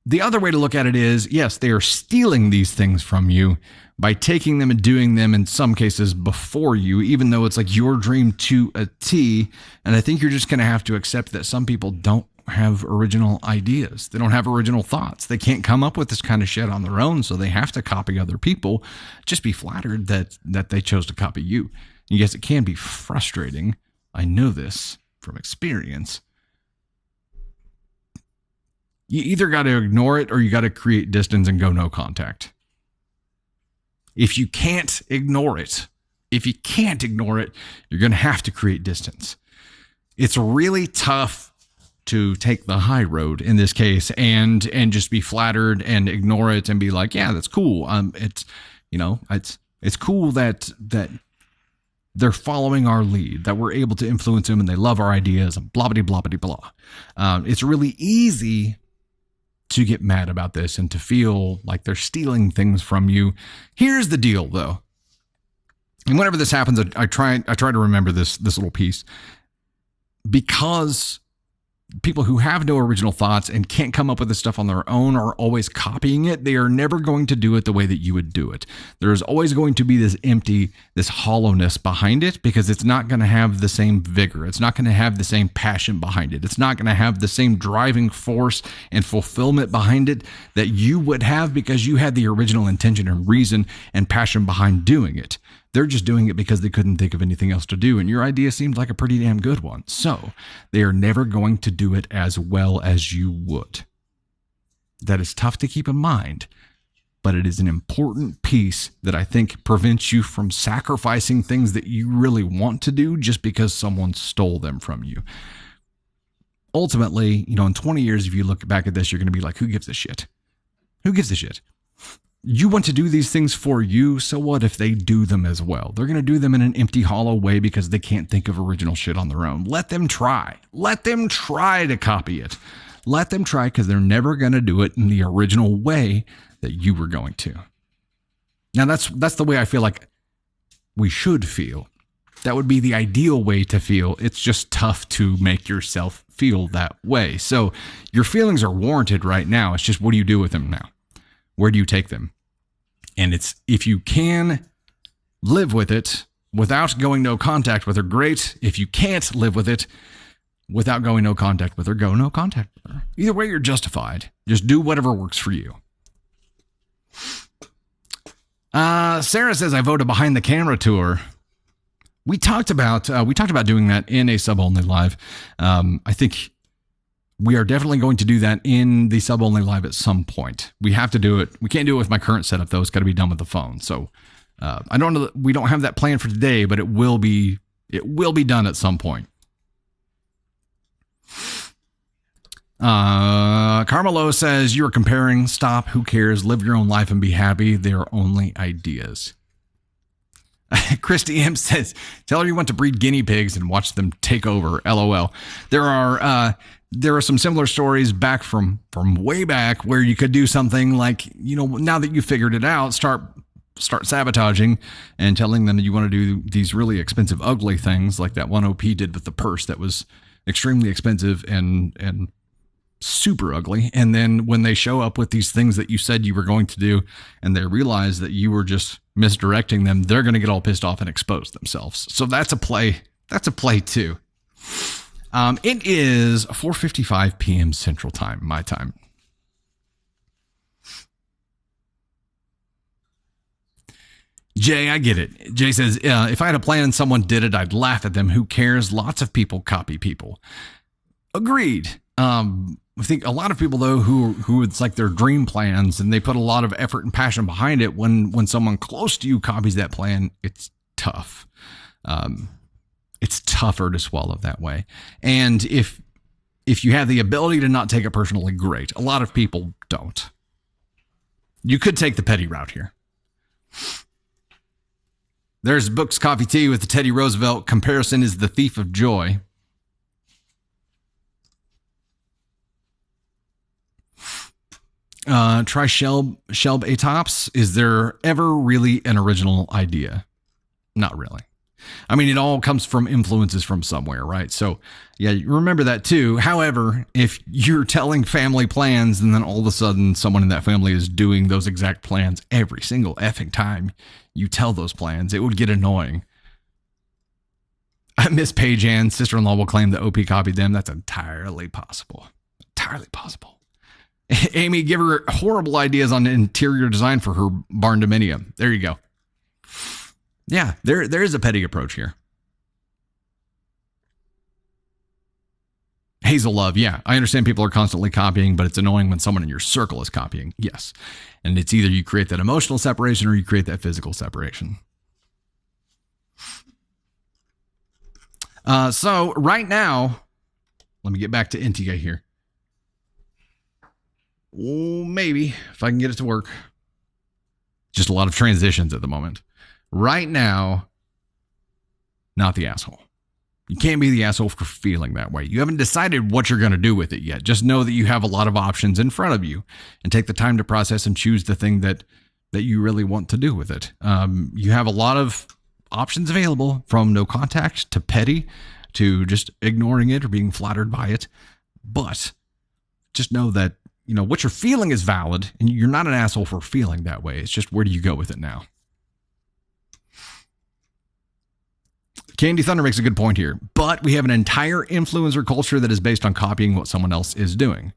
The other way to look at it is, yes, they are stealing these things from you by taking them and doing them in some cases before you, even though it's like your dream to a T. And I think you're just going to have to accept that some people don't have original ideas. They don't have original thoughts. They can't come up with this kind of shit on their own, so they have to copy other people. Just be flattered that they chose to copy you. And yes, it can be frustrating. I know this from experience. You either got to ignore it or you got to create distance and go no contact. If you can't ignore it, you're going to have to create distance. It's really tough to take the high road in this case and just be flattered and ignore it and be like, yeah, that's cool. It's cool that they're following our lead, that we're able to influence them and they love our ideas and blah, blah, blah, blah, blah. It's really easy to get mad about this and to feel like they're stealing things from you. Here's the deal, though. And whenever this happens, I try to remember this little piece, because people who have no original thoughts and can't come up with this stuff on their own are always copying it. They are never going to do it the way that you would do it. There is always going to be this hollowness behind it because it's not going to have the same vigor. It's not going to have the same passion behind it. It's not going to have the same driving force and fulfillment behind it that you would have because you had the original intention and reason and passion behind doing it. They're just doing it because they couldn't think of anything else to do, and your idea seemed like a pretty damn good one. So they are never going to do it as well as you would. That is tough to keep in mind, but it is an important piece that I think prevents you from sacrificing things that you really want to do just because someone stole them from you. Ultimately, in 20 years, if you look back at this, you're going to be like, who gives a shit? Who gives a shit? You want to do these things for you, so what if they do them as well? They're going to do them in an empty, hollow way because they can't think of original shit on their own. Let them try. Let them try to copy it. Let them try because they're never going to do it in the original way that you were going to. Now, that's the way I feel like we should feel. That would be the ideal way to feel. It's just tough to make yourself feel that way. So your feelings are warranted right now. It's just, what do you do with them now? Where do you take them? And it's, if you can live with it without going no contact with her, great. If you can't live with it, without going no contact with her, go no contact with her. Either way, you're justified. Just do whatever works for you. Sarah says, I voted behind the camera tour. We talked about doing that in a sub-only live. I think we are definitely going to do that in the sub-only live at some point. We have to do it. We can't do it with my current setup, though. It's got to be done with the phone. So I don't know. We don't have that planned for today, but it will be done at some point. Carmelo says, you are comparing. Stop. Who cares? Live your own life and be happy. They are only ideas. Christy M says, tell her you want to breed guinea pigs and watch them take over. LOL. There are some similar stories back from way back where you could do something like, now that you figured it out, start sabotaging and telling them that you want to do these really expensive, ugly things like that one OP did with the purse that was extremely expensive and super ugly. And then when they show up with these things that you said you were going to do and they realize that you were just misdirecting them, they're going to get all pissed off and expose themselves. So that's a play. That's a play too. It is 4:55 p.m. Central Time, my time. Jay, I get it. Jay says, if I had a plan and someone did it, I'd laugh at them. Who cares? Lots of people copy people. Agreed. I think a lot of people, though, who it's like their dream plans and they put a lot of effort and passion behind it. When someone close to you copies that plan, it's tough. It's tougher to swallow that way. And if you have the ability to not take it personally, great. A lot of people don't. You could take the petty route here. There's Books, Coffee, Tea with the Teddy Roosevelt. Comparison is the thief of joy. Try Shelb Atops. Is there ever really an original idea? Not really. I mean, it all comes from influences from somewhere, right? So, yeah, you remember that too. However, if you're telling family plans and then all of a sudden someone in that family is doing those exact plans every single effing time you tell those plans, it would get annoying. Miss Page Ann's sister-in-law will claim that OP copied them. That's entirely possible. Entirely possible. Amy, give her horrible ideas on interior design for her barn dominium. There you go. Yeah, there is a petty approach here. Hazel Love, yeah, I understand people are constantly copying, but it's annoying when someone in your circle is copying. Yes. And it's either you create that emotional separation or you create that physical separation. So right now, let me get back to Intia here. Oh, maybe if I can get it to work. Just a lot of transitions at the moment. Right now, not the asshole. You can't be the asshole for feeling that way. You haven't decided what you're going to do with it yet. Just know that you have a lot of options in front of you and take the time to process and choose the thing that you really want to do with it. You have a lot of options available, from no contact to petty to just ignoring it or being flattered by it. But just know that, what you're feeling is valid and you're not an asshole for feeling that way. It's just, where do you go with it now? Candy Thunder makes a good point here, but we have an entire influencer culture that is based on copying what someone else is doing.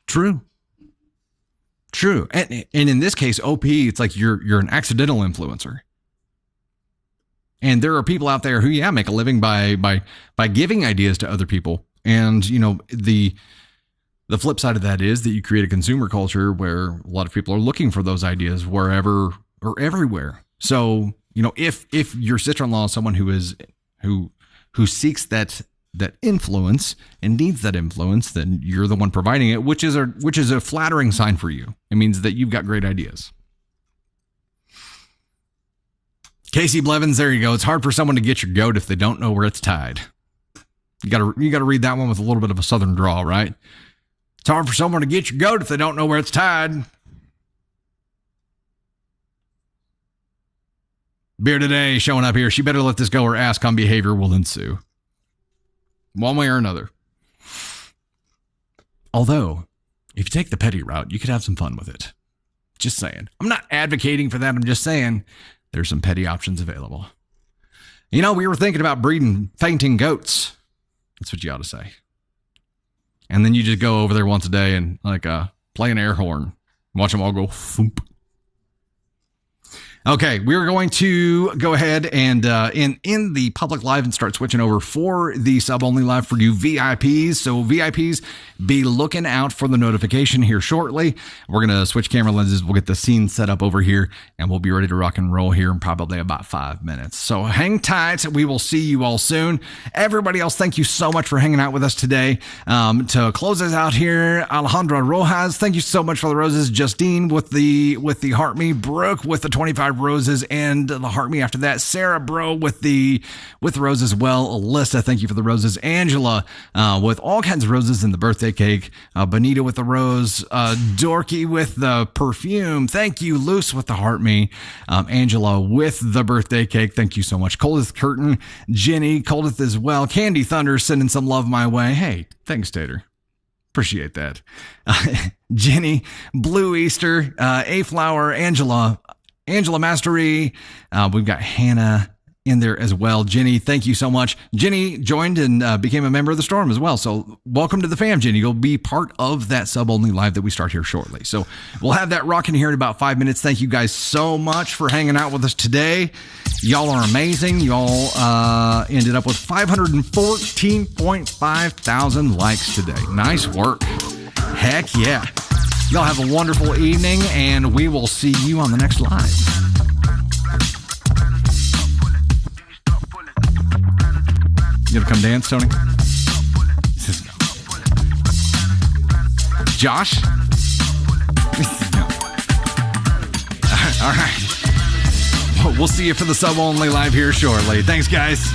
True. And in this case, OP, it's like you're an accidental influencer. And there are people out there who, make a living by giving ideas to other people. And, the flip side of that is that you create a consumer culture where a lot of people are looking for those ideas wherever or everywhere. So, if your sister-in-law is someone who seeks that influence and needs that influence, then you're the one providing it, which is a flattering sign for you. It means that you've got great ideas. Casey Blevins, there you go. It's hard for someone to get your goat if they don't know where it's tied. You gotta read that one with a little bit of a southern drawl, right? It's hard for someone to get your goat if they don't know where it's tied. Beer today showing up here. She better let this go or ascon behavior will ensue. One way or another. Although, if you take the petty route, you could have some fun with it. Just saying. I'm not advocating for that. I'm just saying there's some petty options available. You know, we were thinking about breeding fainting goats. That's what you ought to say. And then you just go over there once a day and like play an air horn. Watch them all go foomp. Okay, we're going to go ahead and in the public live and start switching over for the sub-only live for you VIPs. So VIPs, be looking out for the notification here shortly. We're going to switch camera lenses. We'll get the scene set up over here, and we'll be ready to rock and roll here in probably about 5 minutes. So hang tight. We will see you all soon. Everybody else, thank you so much for hanging out with us today. To close us out here, Alejandra Rojas, thank you so much for the roses. Justine with the heart me. Brooke with the 25 roses and the heart me after that. Sarah bro with the roses as well. Alyssa, thank you for the roses. Angela with all kinds of roses in the birthday cake. Bonita with the rose. Dorky with the perfume. Thank you. Luce with the heart me. Angela with the birthday cake. Thank you so much. Coldeth Curtin, Jenny, Coldeth as well. Candy Thunder sending some love my way. Hey, thanks, Tater. Appreciate that. Jenny, Blue Easter, A Flower, Angela Mastery. We've got Hannah in there as well. Jenny, thank you so much. Jenny joined and became a member of the Storm as well. So welcome to the fam, Jenny. You'll be part of that sub-only live that we start here shortly. So we'll have that rocking here in about 5 minutes. Thank you guys so much for hanging out with us today. Y'all are amazing. Y'all ended up with 514.5 thousand likes today. Nice work. Heck yeah. Y'all have a wonderful evening, and we will see you on the next live. You gonna come dance, Tony? He says no. Josh? No. All right. We'll see you for the sub-only live here shortly. Thanks, guys.